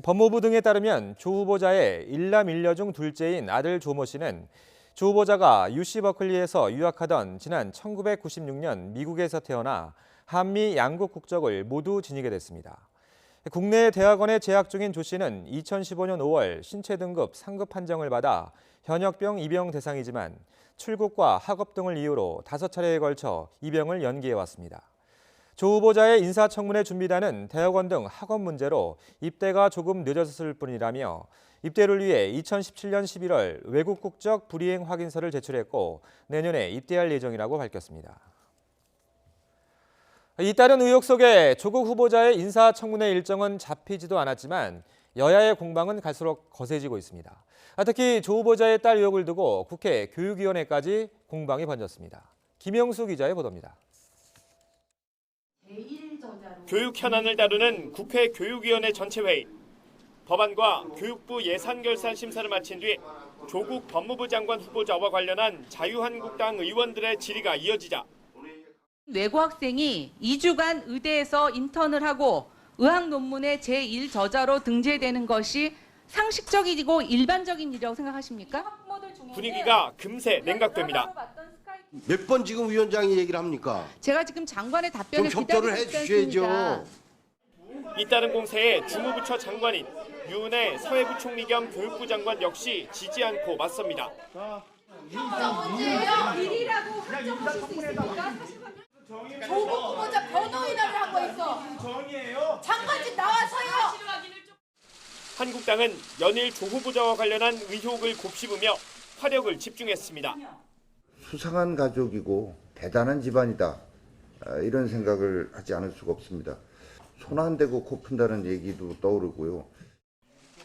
법무부 등에 따르면 조 후보자의 일남 일녀 중 둘째인 아들 조모 씨는 조 후보자가 UC 버클리에서 유학하던 지난 1996년 미국에서 태어나 한미 양국 국적을 모두 지니게 됐습니다. 국내 대학원에 재학 중인 조 씨는 2015년 5월 신체 등급 상급 판정을 받아 현역병 입영 대상이지만 출국과 학업 등을 이유로 5차례에 걸쳐 입영을 연기해왔습니다. 조 후보자의 인사청문회 준비단은 대학원 등 학업 문제로 입대가 조금 늦어졌을 뿐이라며 입대를 위해 2017년 11월 외국 국적 불이행 확인서를 제출했고 내년에 입대할 예정이라고 밝혔습니다. 잇따른 의혹 속에 조국 후보자의 인사청문회 일정은 잡히지도 않았지만 여야의 공방은 갈수록 거세지고 있습니다. 특히 조 후보자의 딸 의혹을 두고 국회 교육위원회까지 공방이 번졌습니다. 김영수 기자의 보도입니다. 교육 현안을 다루는 국회 교육위원회 전체회의. 법안과 교육부 예산결산 심사를 마친 뒤 조국 법무부 장관 후보자와 관련한 자유한국당 의원들의 질의가 이어지자 외고 학생이 2주간 의대에서 인턴을 하고 의학 논문의 제1저자로 등재되는 것이 상식적이고 일반적인 일이라고 생각하십니까? 분위기가 금세 냉각됩니다. 몇 번 지금 위원장이 얘기를 합니까? 제가 지금 장관의 답변을 좀 협조를 기다리고 해주셔야죠. 잇따른 공세에 주무부처 장관인 유은혜 사회부총리 겸 교육부 장관 역시 지지 않고 맞섭니다. 일이라고 확정하실 수 있습니까? 조국 후보자 변호인을 하고 있어. 장관직 나와서요. 한국당은 연일 조 후보자와 관련한 의혹을 곱씹으며 화력을 집중했습니다. 수상한 가족이고 대단한 집안이다. 이런 생각을 하지 않을 수가 없습니다. 손 안 대고 코 푼다는 얘기도 떠오르고요.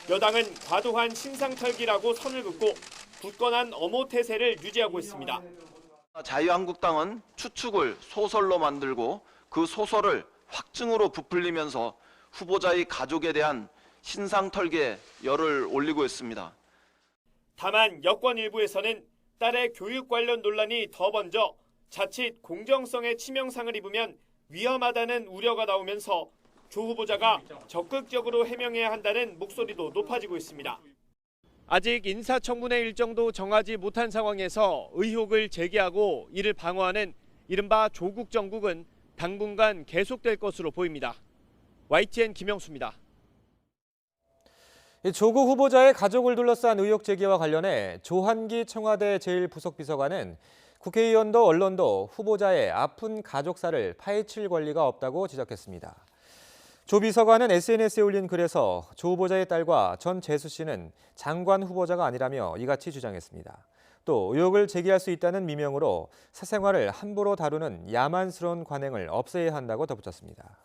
여당은 과도한 신상털기라고 선을 긋고 굳건한 엄호 태세를 유지하고 있습니다. 자유한국당은 추측을 소설로 만들고 그 소설을 확증으로 부풀리면서 후보자의 가족에 대한 신상털기에 열을 올리고 있습니다. 다만 여권 일부에서는 딸의 교육 관련 논란이 더 번져 자칫 공정성에 치명상을 입으면 위험하다는 우려가 나오면서 조 후보자가 적극적으로 해명해야 한다는 목소리도 높아지고 있습니다. 아직 인사청문회 일정도 정하지 못한 상황에서 의혹을 제기하고 이를 방어하는 이른바 조국 정국은 당분간 계속될 것으로 보입니다. YTN 김영수입니다. 조국 후보자의 가족을 둘러싼 의혹 제기와 관련해 조한기 청와대 제1부속비서관은 국회의원도 언론도 후보자의 아픈 가족사를 파헤칠 권리가 없다고 지적했습니다. 조 비서관은 SNS에 올린 글에서 조 후보자의 딸과 전 재수 씨는 장관 후보자가 아니라며 이같이 주장했습니다. 또 의혹을 제기할 수 있다는 미명으로 사생활을 함부로 다루는 야만스러운 관행을 없애야 한다고 덧붙였습니다.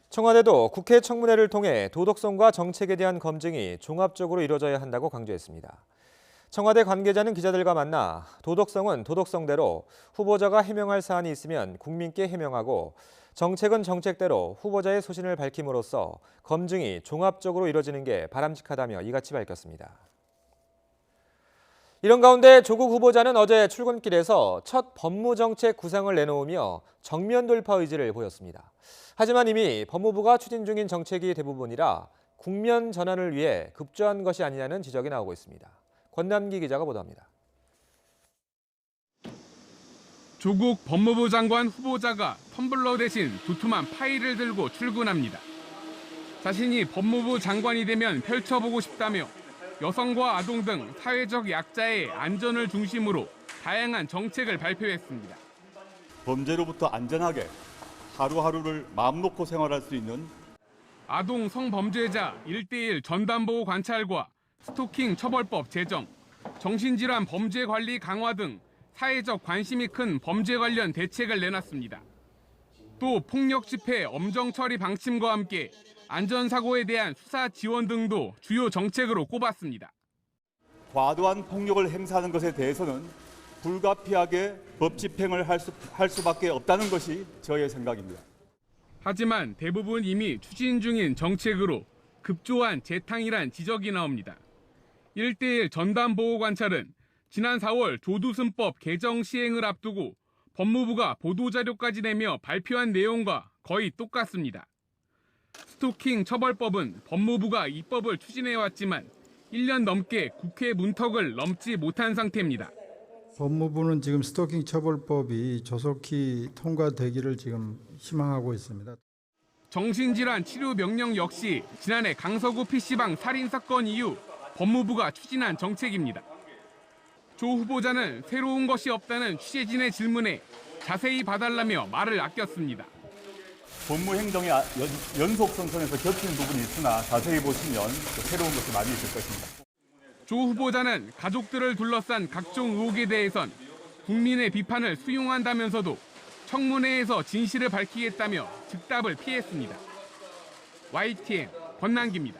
청와대도 국회 청문회를 통해 도덕성과 정책에 대한 검증이 종합적으로 이루어져야 한다고 강조했습니다. 청와대 관계자는 기자들과 만나 도덕성은 도덕성대로 후보자가 해명할 사안이 있으면 국민께 해명하고 정책은 정책대로 후보자의 소신을 밝힘으로써 검증이 종합적으로 이루어지는 게 바람직하다며 이같이 밝혔습니다. 이런 가운데 조국 후보자는 어제 출근길에서 첫 법무정책 구상을 내놓으며 정면 돌파 의지를 보였습니다. 하지만 이미 법무부가 추진 중인 정책이 대부분이라 국면 전환을 위해 급조한 것이 아니냐는 지적이 나오고 있습니다. 권남기 기자가 보도합니다. 조국 법무부 장관 후보자가 텀블러 대신 두툼한 파일을 들고 출근합니다. 자신이 법무부 장관이 되면 펼쳐보고 싶다며 여성과 아동 등 사회적 약자의 안전을 중심으로 다양한 정책을 발표했습니다. 범죄로부터 안전하게 하루하루를 마음 놓고 생활할 수 있는 아동 성범죄자 1:1 전담보호 관찰과 스토킹 처벌법 제정, 정신질환 범죄 관리 강화 등 사회적 관심이 큰 범죄 관련 대책을 내놨습니다. 또 폭력 집회 엄정 처리 방침과 함께 안전사고에 대한 수사 지원 등도 주요 정책으로 꼽았습니다. 과도한 폭력을 행사하는 것에 대해서는 불가피하게 법 집행을 할 수밖에 없다는 것이 저의 생각입니다. 하지만 대부분 이미 추진 중인 정책으로 급조한 재탕이란 지적이 나옵니다. 1:1 전담보호관찰은 지난 4월 조두순법 개정 시행을 앞두고 법무부가 보도자료까지 내며 발표한 내용과 거의 똑같습니다. 스토킹 처벌법은 법무부가 입법을 추진해왔지만 1년 넘게 국회 문턱을 넘지 못한 상태입니다. 법무부는 지금 스토킹 처벌법이 조속히 통과되기를 지금 희망하고 있습니다. 정신질환 치료 명령 역시 지난해 강서구 PC방 살인 사건 이후 법무부가 추진한 정책입니다. 조 후보자는 새로운 것이 없다는 취재진의 질문에 자세히 봐달라며 말을 아꼈습니다. 법무행정의 연속선선에서 겹치는 부분이 있으나 자세히 보시면 새로운 것이 많이 있을 것입니다. 조 후보자는 가족들을 둘러싼 각종 의혹에 대해선 국민의 비판을 수용한다면서도 청문회에서 진실을 밝히겠다며 즉답을 피했습니다. YTN 권난기입니다.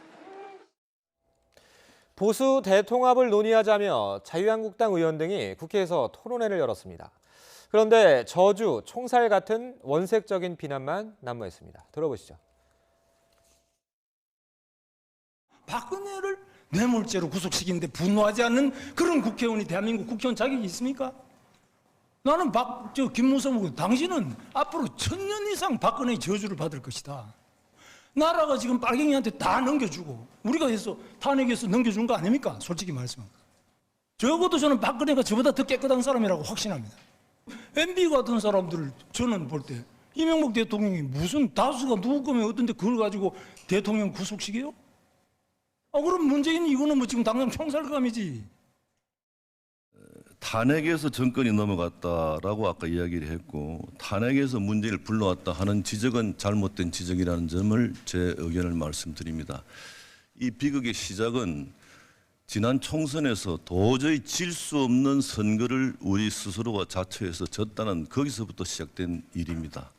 보수 대통합을 논의하자며 자유한국당 의원 등이 국회에서 토론회를 열었습니다. 그런데 저주, 총살 같은 원색적인 비난만 난무했습니다. 들어보시죠. 박근혜를 뇌물죄로 구속시키는데 분노하지 않는 그런 국회의원이 대한민국 국회의원 자격이 있습니까? 나는 김무성 당신은 앞으로 1000년 이상 박근혜의 저주를 받을 것이다. 나라가 지금 빨갱이한테 다 넘겨주고 우리가 해서 탄핵해서 넘겨준 거 아닙니까? 솔직히 말씀합니다. 적어도 저는 박근혜가 저보다 더 깨끗한 사람이라고 확신합니다. MB 같은 사람들을 저는 볼 때 이명박 대통령이 무슨 다수가 누구 거면 어떤데 그걸 가지고 대통령 구속시켜요? 그럼 문재인 이거는 뭐 지금 당장 총살감이지. 탄핵에서 정권이 넘어갔다라고 아까 이야기를 했고 탄핵에서 문재인을 불러왔다 하는 지적은 잘못된 지적이라는 점을 제 의견을 말씀드립니다. 이 비극의 시작은 지난 총선에서 도저히 질 수 없는 선거를 우리 스스로가 자처해서 졌다는 거기서부터 시작된 일입니다.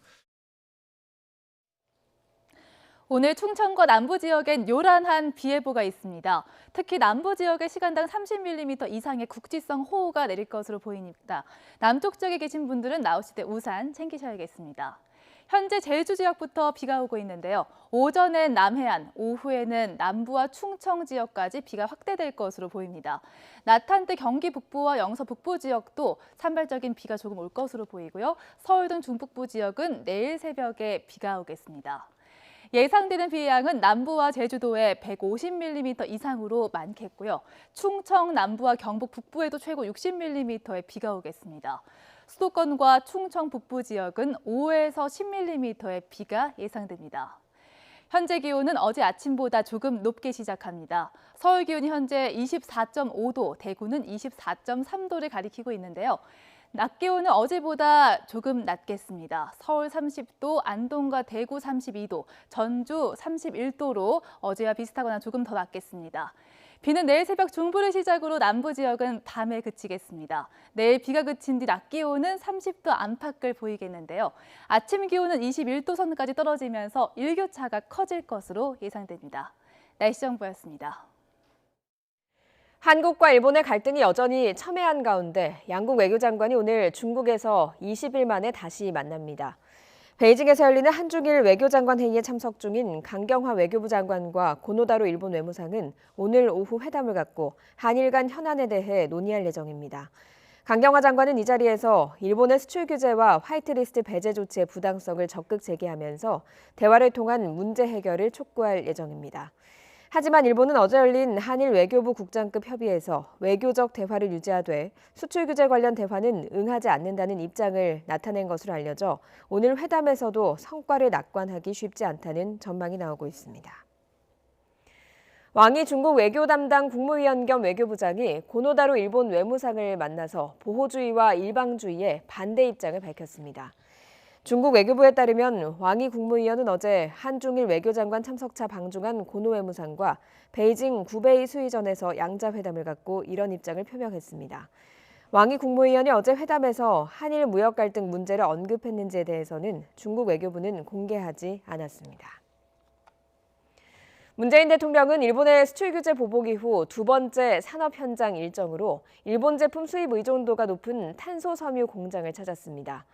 오늘 충청과 남부 지역엔 요란한 비 예보가 있습니다. 특히 남부 지역에 시간당 30mm 이상의 국지성 호우가 내릴 것으로 보입니다. 남쪽 지역에 계신 분들은 나오실 때 우산 챙기셔야겠습니다. 현재 제주 지역부터 비가 오고 있는데요. 오전엔 남해안, 오후에는 남부와 충청 지역까지 비가 확대될 것으로 보입니다. 낮 한때 경기 북부와 영서 북부 지역도 산발적인 비가 조금 올 것으로 보이고요. 서울 등 중북부 지역은 내일 새벽에 비가 오겠습니다. 예상되는 비의 양은 남부와 제주도에 150mm 이상으로 많겠고요. 충청 남부와 경북 북부에도 최고 60mm의 비가 오겠습니다. 수도권과 충청 북부 지역은 5에서 10mm의 비가 예상됩니다. 현재 기온은 어제 아침보다 조금 높게 시작합니다. 서울 기온이 현재 24.5도, 대구는 24.3도를 가리키고 있는데요. 낮 기온은 어제보다 조금 낮겠습니다. 서울 30도, 안동과 대구 32도, 전주 31도로 어제와 비슷하거나 조금 더 낮겠습니다. 비는 내일 새벽 중부를 시작으로 남부 지역은 밤에 그치겠습니다. 내일 비가 그친 뒤 낮 기온은 30도 안팎을 보이겠는데요. 아침 기온은 21도 선까지 떨어지면서 일교차가 커질 것으로 예상됩니다. 날씨 정보였습니다. 한국과 일본의 갈등이 여전히 첨예한 가운데 양국 외교장관이 오늘 중국에서 20일 만에 다시 만납니다. 베이징에서 열리는 한중일 외교장관 회의에 참석 중인 강경화 외교부 장관과 고노다로 일본 외무상은 오늘 오후 회담을 갖고 한일 간 현안에 대해 논의할 예정입니다. 강경화 장관은 이 자리에서 일본의 수출 규제와 화이트리스트 배제 조치의 부당성을 적극 제기하면서 대화를 통한 문제 해결을 촉구할 예정입니다. 하지만 일본은 어제 열린 한일 외교부 국장급 협의에서 외교적 대화를 유지하되 수출 규제 관련 대화는 응하지 않는다는 입장을 나타낸 것으로 알려져 오늘 회담에서도 성과를 낙관하기 쉽지 않다는 전망이 나오고 있습니다. 왕이 중국 외교 담당 국무위원 겸 외교부장이 고노다로 일본 외무상을 만나서 보호주의와 일방주의에 반대 입장을 밝혔습니다. 중국 외교부에 따르면 왕이 국무위원은 어제 한중일 외교장관 참석차 방중한 고노 외무상과 베이징 구베이 수의전에서 양자회담을 갖고 이런 입장을 표명했습니다. 왕이 국무위원이 어제 회담에서 한일 무역 갈등 문제를 언급했는지에 대해서는 중국 외교부는 공개하지 않았습니다. 문재인 대통령은 일본의 수출 규제 보복 이후 두 번째 산업 현장 일정으로 일본 제품 수입 의존도가 높은 탄소 섬유 공장을 찾았습니다.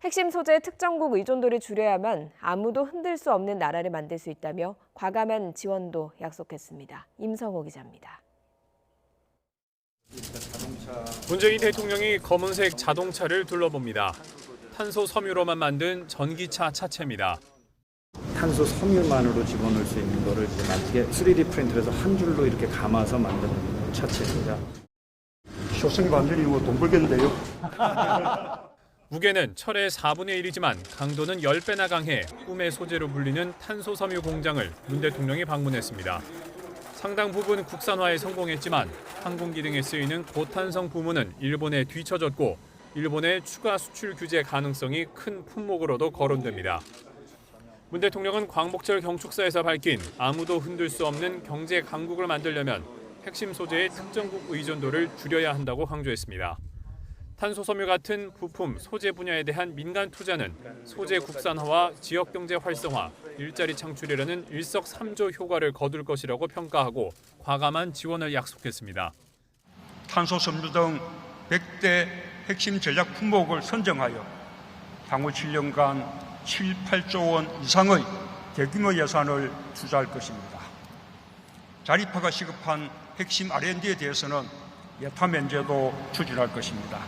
핵심 소재의 특정국 의존도를 줄여야만 아무도 흔들 수 없는 나라를 만들 수 있다며 과감한 지원도 약속했습니다. 임성호 기자입니다. 문재인 대통령이 검은색 자동차를 둘러봅니다. 탄소 섬유로만 만든 전기차 차체입니다. 탄소 섬유만으로 집어넣을 수 있는 거를 이제 나중에 3D 프린터에서 한 줄로 이렇게 감아서 만드는 차체입니다. 쇼생 완전히 돈 벌겠는데요. 무게는 철의 4분의 1이지만 강도는 10배나 강해 꿈의 소재로 불리는 탄소 섬유 공장을 문 대통령이 방문했습니다. 상당 부분 국산화에 성공했지만 항공기 등에 쓰이는 고탄성 부문은 일본에 뒤처졌고 일본의 추가 수출 규제 가능성이 큰 품목으로도 거론됩니다. 문 대통령은 광복절 경축사에서 밝힌 아무도 흔들 수 없는 경제 강국을 만들려면 핵심 소재의 특정국 의존도를 줄여야 한다고 강조했습니다. 탄소 섬유 같은 부품, 소재 분야에 대한 민간 투자는 소재 국산화와 지역 경제 활성화, 일자리 창출이라는 일석삼조 효과를 거둘 것이라고 평가하고 과감한 지원을 약속했습니다. 탄소 섬유 등 100대 핵심 전략 품목을 선정하여 향후 7년간 7, 8조 원 이상의 대규모 예산을 투자할 것입니다. 자립화가 시급한 핵심 R&D에 대해서는 예타 면제도 추진할 것입니다.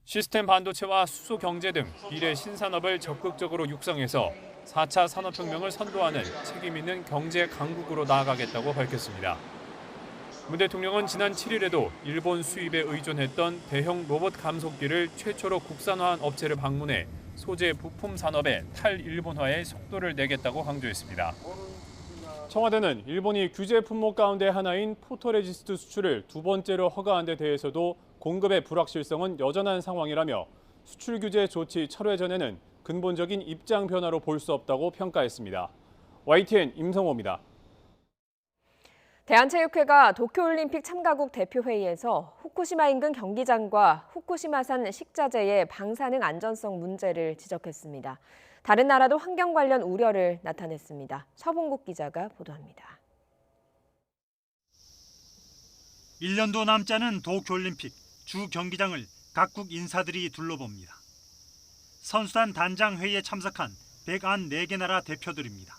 시스템 반도체와 수소 경제 등 미래 신산업을 적극적으로 육성해서 4차 산업혁명을 선도하는 책임 있는 경제 강국으로 나아가겠다고 밝혔습니다. 문 대통령은 지난 7일에도 일본 수입에 의존했던 대형 로봇 감속기를 최초로 국산화한 업체를 방문해 소재 부품 산업의 탈일본화에 속도를 내겠다고 강조했습니다. 청와대는 일본이 규제 품목 가운데 하나인 포토레지스트 수출을 두 번째로 허가한 데 대해서도 공급의 불확실성은 여전한 상황이라며 수출 규제 조치 철회 전에는 근본적인 입장 변화로 볼 수 없다고 평가했습니다. YTN 임성호입니다. 대한체육회가 도쿄올림픽 참가국 대표회의에서 후쿠시마 인근 경기장과 후쿠시마산 식자재의 방사능 안전성 문제를 지적했습니다. 다른 나라도 환경 관련 우려를 나타냈습니다. 서봉국 기자가 보도합니다. 1년도 남지 않은 도쿄올림픽 주 경기장을 각국 인사들이 둘러봅니다. 선수단 단장 회의에 참석한 194개 나라 대표들입니다.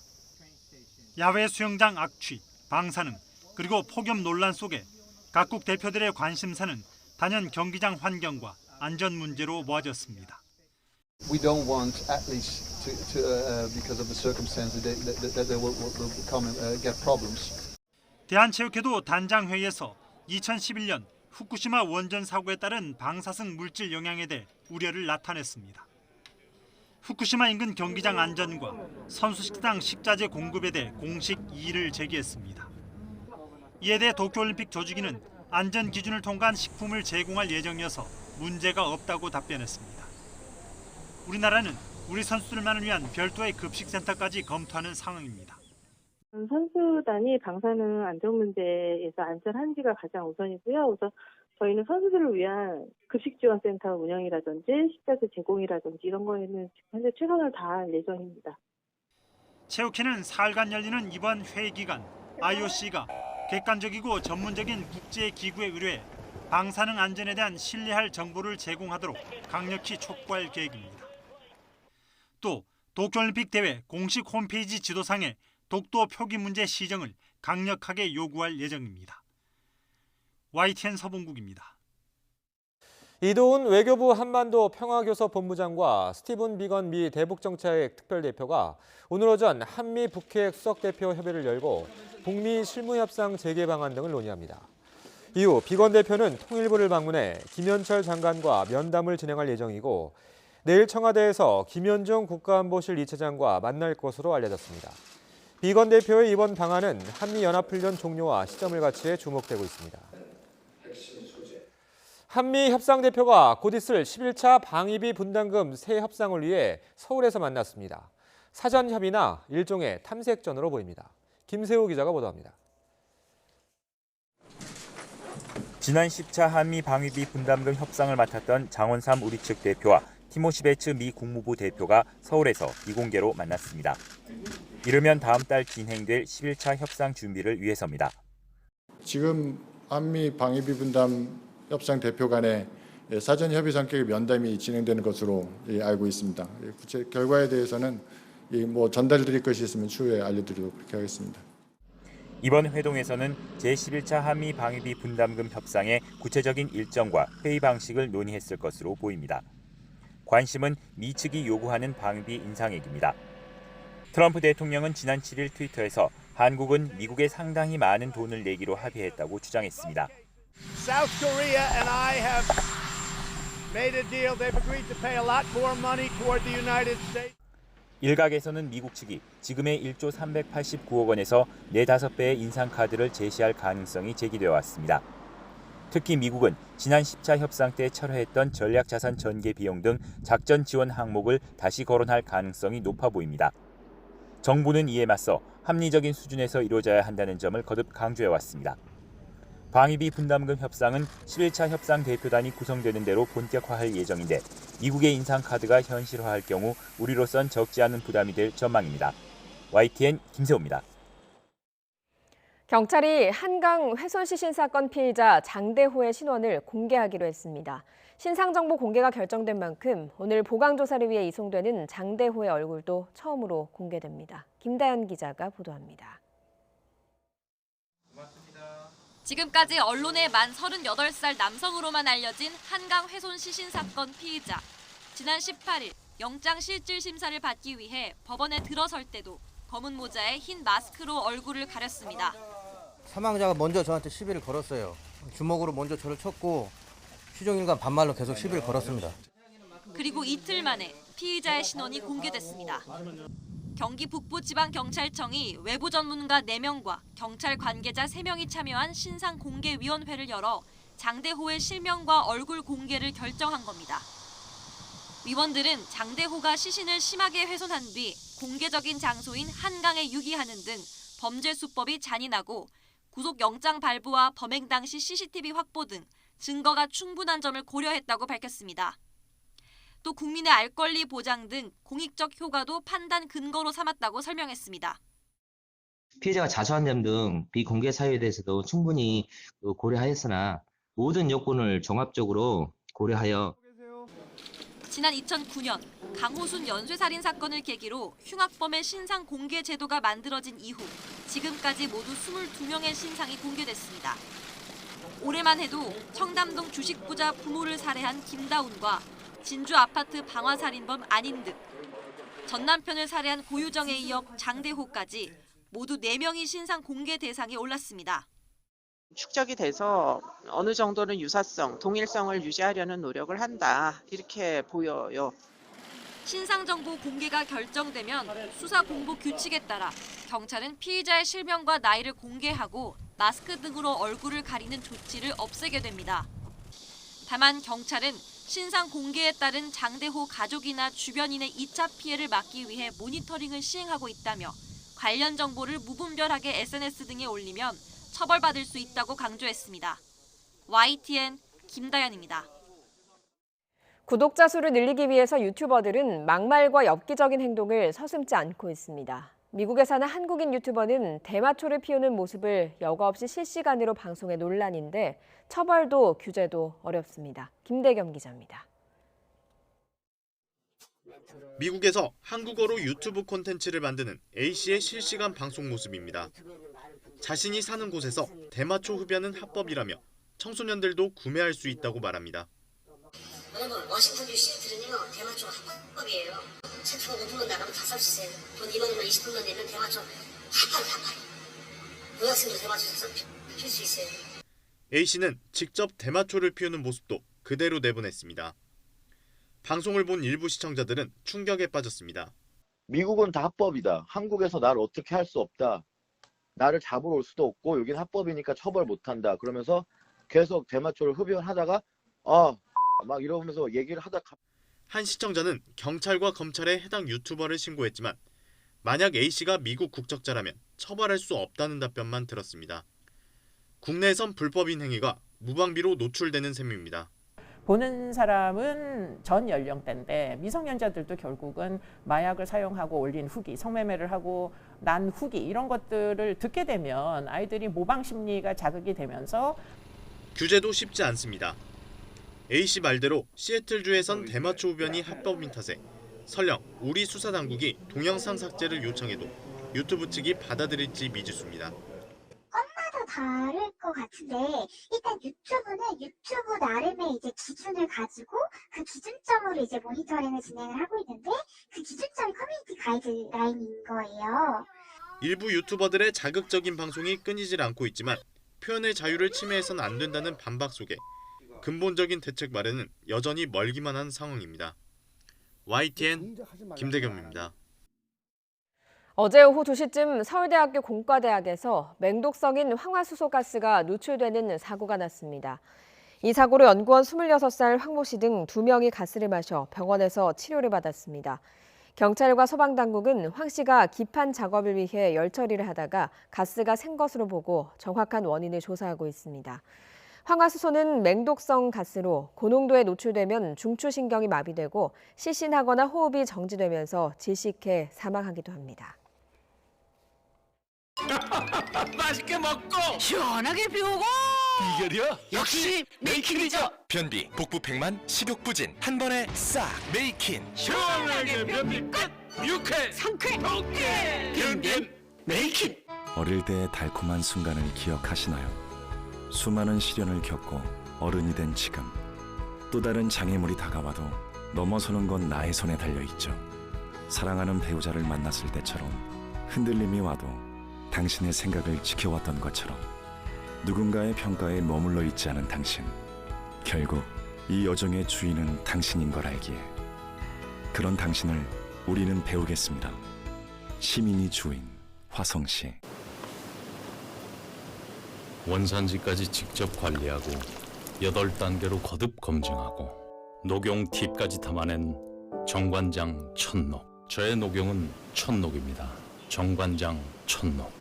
야외 수영장 악취, 방사능, 그리고 폭염 논란 속에 각국 대표들의 관심사는 단연 경기장 환경과 안전 문제로 모아졌습니다. We don't want athletes because of the circumstances that they will come and get problems. 대한체육회도 단장 회의에서 2011년 후쿠시마 원전 사고에 따른 방사성 물질 영향에 대해 우려를 나타냈습니다. 후쿠시마 인근 경기장 안전과 선수 식당 식자재 공급에 대해 공식 이의를 제기했습니다. 이에 대해 도쿄올림픽 조직위는 안전 기준을 통과한 식품을 제공할 예정이어서 문제가 없다고 답변했습니다. 우리나라는 우리 선수들만을 위한 별도의 급식센터까지 검토하는 상황입니다. 선수단이 방사능 안전 문제에서 안전한지가 가장 우선이고요. 그래서 저희는 선수들을 위한 급식지원센터 운영이라든지 식자재 제공이라든지 이런 거에는 현재 최선을 다할 예정입니다. 체육회는 사흘간 열리는 이번 회의 기간 IOC가 객관적이고 전문적인 국제기구에 의뢰해 방사능 안전에 대한 신뢰할 정보를 제공하도록 강력히 촉구할 계획입니다. 또 도쿄올림픽 대회 공식 홈페이지 지도상에 독도 표기 문제 시정을 강력하게 요구할 예정입니다. YTN 서봉국입니다. 이도훈 외교부 한반도 평화교섭 본부장과 스티븐 비건 미 대북정책 특별대표가 오늘 오전 한미 북핵 수석대표 협의를 열고 북미 실무협상 재개 방안 등을 논의합니다. 이후 비건 대표는 통일부를 방문해 김현철 장관과 면담을 진행할 예정이고 내일 청와대에서 김현종 국가안보실 2차장과 만날 것으로 알려졌습니다. 비건 대표의 이번 방안은 한미연합훈련 종료와 시점을 같이해 주목되고 있습니다. 한미협상대표가 곧 있을 11차 방위비 분담금 새 협상을 위해 서울에서 만났습니다. 사전 협의나 일종의 탐색전으로 보입니다. 김세호 기자가 보도합니다. 지난 10차 한미 방위비 분담금 협상을 맡았던 장원삼 우리 측 대표와 티모시 베츠 미 국무부 대표가 서울에서 비공개로 만났습니다. 이르면 다음 달 진행될 11차 협상 준비를 위해서입니다. 지금 한미 방위비 분담 협상 대표 간의 사전 협의 성격의 면담이 진행되는 것으로 알고 있습니다. 구체 결과에 대해서는 전달드릴 것이 있으면 추후에 알려드리도록 그렇게 하겠습니다. 이번 회동에서는 제11차 한미 방위비 분담금 협상의 구체적인 일정과 회의 방식을 논의했을 것으로 보입니다. 관심은 미 측이 요구하는 방위비 인상액입니다. 트럼프 대통령은 지난 7일 트위터에서 한국은 미국에 상당히 많은 돈을 내기로 합의했다고 주장했습니다. South Korea and I have made a deal. They've agreed to pay a lot more money toward the United States. 일각에서는 미국 측이 지금의 1조 389억 원에서 4-5배의 인상 카드를 제시할 가능성이 제기되어 왔습니다. 특히 미국은 지난 10차 협상 때 철회했던 전략자산 전개 비용 등 작전 지원 항목을 다시 거론할 가능성이 높아 보입니다. 정부는 이에 맞서 합리적인 수준에서 이루어져야 한다는 점을 거듭 강조해왔습니다. 방위비 분담금 협상은 11차 협상 대표단이 구성되는 대로 본격화할 예정인데 미국의 인상 카드가 현실화할 경우 우리로선 적지 않은 부담이 될 전망입니다. YTN 김세호입니다. 경찰이 한강 훼손 시신 사건 피의자 장대호의 신원을 공개하기로 했습니다. 신상정보 공개가 결정된 만큼 오늘 보강조사를 위해 이송되는 장대호의 얼굴도 처음으로 공개됩니다. 김다연 기자가 보도합니다. 지금까지 언론에 만 38살 남성으로만 알려진 한강 훼손 시신 사건 피의자. 지난 18일 영장 실질 심사를 받기 위해 법원에 들어설 때도 검은 모자에 흰 마스크로 얼굴을 가렸습니다. 사망자가 먼저 저한테 시비를 걸었어요. 주먹으로 먼저 저를 쳤고 휴정일관 반말로 계속 시비를 걸었습니다. 그리고 이틀 만에 피의자의 신원이 공개됐습니다. 경기 북부지방경찰청이 외부 전문가 4명과 경찰 관계자 3명이 참여한 신상공개위원회를 열어 장대호의 실명과 얼굴 공개를 결정한 겁니다. 위원들은 장대호가 시신을 심하게 훼손한 뒤 공개적인 장소인 한강에 유기하는 등 범죄 수법이 잔인하고 구속영장 발부와 범행 당시 CCTV 확보 등 증거가 충분한 점을 고려했다고 밝혔습니다. 또 국민의 알 권리 보장 등 공익적 효과도 판단 근거로 삼았다고 설명했습니다. 피해자가 자수한 점 등 비공개 사유에 대해서도 충분히 고려하였으나 모든 요건을 종합적으로 고려하여 지난 2009년 강호순 연쇄살인 사건을 계기로 흉악범의 신상 공개 제도가 만들어진 이후 지금까지 모두 22명의 신상이 공개됐습니다. 올해만 해도 청담동 주식부자 부모를 살해한 김다운과 진주 아파트 방화살인범 안인득, 전 남편을 살해한 고유정에 이어 장대호까지 모두 4명이 신상 공개 대상에 올랐습니다. 축적이 돼서 어느 정도는 유사성, 동일성을 유지하려는 노력을 한다, 이렇게 보여요. 신상 정보 공개가 결정되면 수사 공보 규칙에 따라 경찰은 피의자의 실명과 나이를 공개하고 마스크 등으로 얼굴을 가리는 조치를 없애게 됩니다. 다만 경찰은 신상 공개에 따른 장대호 가족이나 주변인의 2차 피해를 막기 위해 모니터링을 시행하고 있다며 관련 정보를 무분별하게 SNS 등에 올리면 처벌받을 수 있다고 강조했습니다. YTN 김다연입니다. 구독자 수를 늘리기 위해서 유튜버들은 막말과 엽기적인 행동을 서슴지 않고 있습니다. 미국에 사는 한국인 유튜버는 대마초를 피우는 모습을 여과 없이 실시간으로 방송해 논란인데 처벌도 규제도 어렵습니다. 김대겸 기자입니다. 미국에서 한국어로 유튜브 콘텐츠를 만드는 A씨의 실시간 방송 모습입니다. 자신이 사는 곳에서 대마초 흡연은 합법이라며 청소년들도 구매할 수 있다고 말합니다. 여러분, 워싱턴 DC 들으면 대마초가 합법이에요. 최초 5분만 나가면 다 살 수 있어요. 돈 2만 원만 20분만 내면 대마초 합법. 고등학생도 대마초 사서 필 수 있어요. A씨는 직접 대마초를 피우는 모습도 그대로 내보냈습니다. 방송을 본 일부 시청자들은 충격에 빠졌습니다. 미국은 다 합법이다. 한국에서 나를 어떻게 할 수 없다. 나를 잡으러 올 수도 없고 여긴 합법이니까 처벌 못한다. 그러면서 계속 대마초를 흡연하다가 막 이러면서 얘기를 하다가 한 시청자는 경찰과 검찰에 해당 유튜버를 신고했지만 만약 A씨가 미국 국적자라면 처벌할 수 없다는 답변만 들었습니다. 국내에선 불법인 행위가 무방비로 노출되는 셈입니다. 보는 사람은 전 연령대인데 미성년자들도 결국은 마약을 사용하고 올린 후기, 성매매를 하고 난 후기 이런 것들을 듣게 되면 아이들이 모방 심리가 자극이 되면서 규제도 쉽지 않습니다. A씨 말대로 시애틀주에선 대마초 흡연이 합법인 탓에 설령 우리 수사당국이 동영상 삭제를 요청해도 유튜브 측이 받아들일지 미지수입니다. 건마다 다를 것 같은데 일단 유튜브는 유튜브 나름의 이제 기준을 가지고 그 기준점으로 이제 모니터링을 진행을 하고 있는데 그 기준점이 커뮤니티 가이드라인인 거예요. 일부 유튜버들의 자극적인 방송이 끊이질 않고 있지만 표현의 자유를 침해해서는 안 된다는 반박 속에 근본적인 대책 마련은 여전히 멀기만 한 상황입니다. YTN 김대겸입니다. 어제 오후 2시쯤 서울대학교 공과대학에서 맹독성인 황화수소가스가 누출되는 사고가 났습니다. 이 사고로 연구원 26살 황모 씨 등 2명이 가스를 마셔 병원에서 치료를 받았습니다. 경찰과 소방당국은 황 씨가 기판 작업을 위해 열 처리를 하다가 가스가 샌 것으로 보고 정확한 원인을 조사하고 있습니다. 황화수소는 맹독성 가스로 고농도에 노출되면 중추신경이 마비되고 실신하거나 호흡이 정지되면서 질식해 사망하기도 합니다. 맛있게 먹고 시원하게 비우고 이결이야? 역시 메이킨이죠. 변비, 복부 백만, 식욕부진 한 번에 싹 메이킨. 시원하게 변비 끝. 유쾌 상쾌 오케이 변변 메이킨. 어릴 때의 달콤한 순간을 기억하시나요? 수많은 시련을 겪고 어른이 된 지금 또 다른 장애물이 다가와도 넘어서는 건 나의 손에 달려있죠. 사랑하는 배우자를 만났을 때처럼 흔들림이 와도 당신의 생각을 지켜왔던 것처럼 누군가의 평가에 머물러 있지 않은 당신. 결국 이 여정의 주인은 당신인 걸 알기에 그런 당신을 우리는 배우겠습니다. 시민이 주인 화성시. 원산지까지 직접 관리하고 8단계로 거듭 검증하고 녹용 팁까지 담아낸 정관장 천녹. 저의 녹용은 천녹입니다. 정관장 천녹.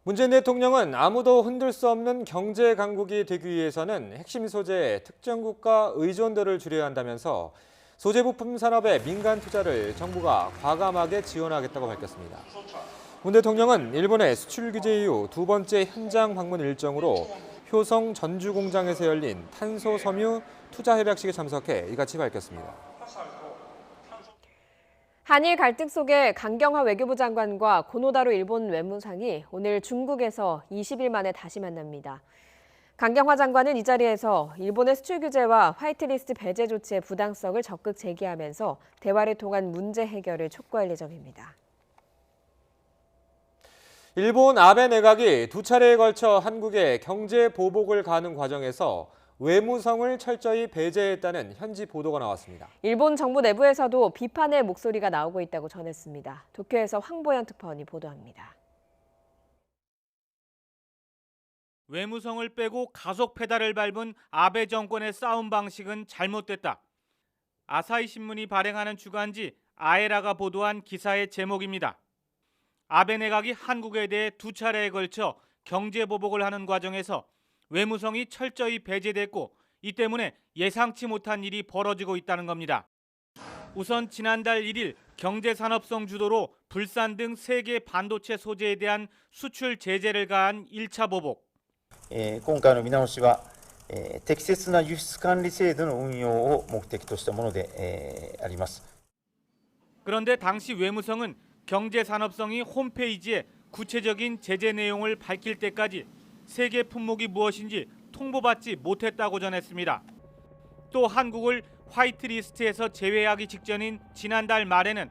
문재인 대통령은 아무도 흔들 수 없는 경제 강국이 되기 위해서는 핵심 소재 특정국가 의존도를 줄여야 한다면서 소재 부품 산업의 민간 투자를 정부가 과감하게 지원하겠다고 밝혔습니다. 문 대통령은 일본의 수출 규제 이후 2번째 현장 방문 일정으로 효성 전주 공장에서 열린 탄소 섬유 투자 협약식에 참석해 이같이 밝혔습니다. 한일 갈등 속에 강경화 외교부 장관과 고노다로 일본 외무상이 오늘 중국에서 20일 만에 다시 만납니다. 강경화 장관은 이 자리에서 일본의 수출 규제와 화이트리스트 배제 조치의 부당성을 적극 제기하면서 대화를 통한 문제 해결을 촉구할 예정입니다. 일본 아베 내각이 2차례에 걸쳐 한국에 경제 보복을 가하는 과정에서 외무성을 철저히 배제했다는 현지 보도가 나왔습니다. 일본 정부 내부에서도 비판의 목소리가 나오고 있다고 전했습니다. 도쿄에서 황보현 특파원이 보도합니다. 외무성을 빼고 가속 페달을 밟은 아베 정권의 싸움 방식은 잘못됐다. 아사히 신문이 발행하는 주간지 아에라가 보도한 기사의 제목입니다. 아베 내각이 한국에 대해 2차례에 걸쳐 경제 보복을 하는 과정에서 외무성이 철저히 배제됐고 이 때문에 예상치 못한 일이 벌어지고 있다는 겁니다. 우선 지난달 1일 경제산업성 주도로 불산 등 세계 반도체 소재에 대한 수출 제재를 가한 1차 보복. 今回の見直しは適切な輸出管理制度の運用を目的としたものであります。 그런데 당시 외무성은 경제산업성이 홈페이지에 구체적인 제재 내용을 밝힐 때까지 세계 품목이 무엇인지 통보받지 못했다고 전했습니다. 또 한국을 화이트리스트에서 제외하기 직전인 지난달 말에는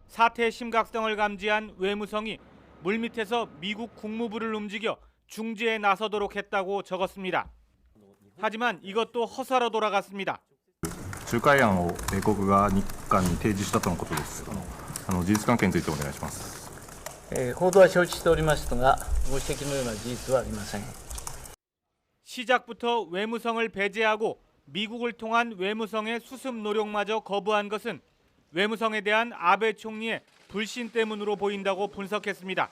사태의 심각성을 감지한 외무성이 물밑에서 미국 국무부를 움직여 중재에 나서도록 했다고 적었습니다. 하지만 이것도 허사로 돌아갔습니다. 仲介案を米国が日韓に提示したとのことですけども、事実関係についてお願いします。報道は承知しておりますが、ご指摘のような事実はありません。 시작부터 외무성을 배제하고 미국을 통한 외무성의 수습 노력마저 거부한 것은 외무성에 대한 아베 총리의 불신 때문으로 보인다고 분석했습니다.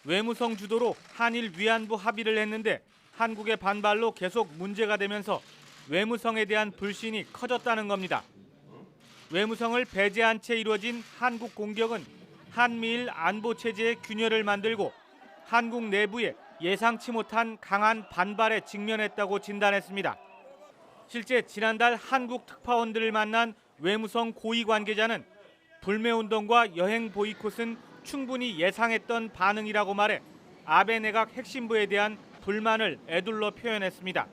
외무성 주도로 한일 위안부 합의를 했는데 한국의 반발로 계속 문제가 되면서 외무성에 대한 불신이 커졌다는 겁니다. 외무성을 배제한 채 이루어진 한국 공격은 한미일 안보 체제의 균열을 만들고 한국 내부에 예상치 못한 강한 반발에 직면했다고 진단했습니다. 실제 지난달 한국 특파원들을 만난 외무성 고위 관계자는 불매운동과 여행 보이콧은 충분히 예상했던 반응이라고 말해 아베 내각 핵심부에 대한 불만을 에둘러 표현했습니다.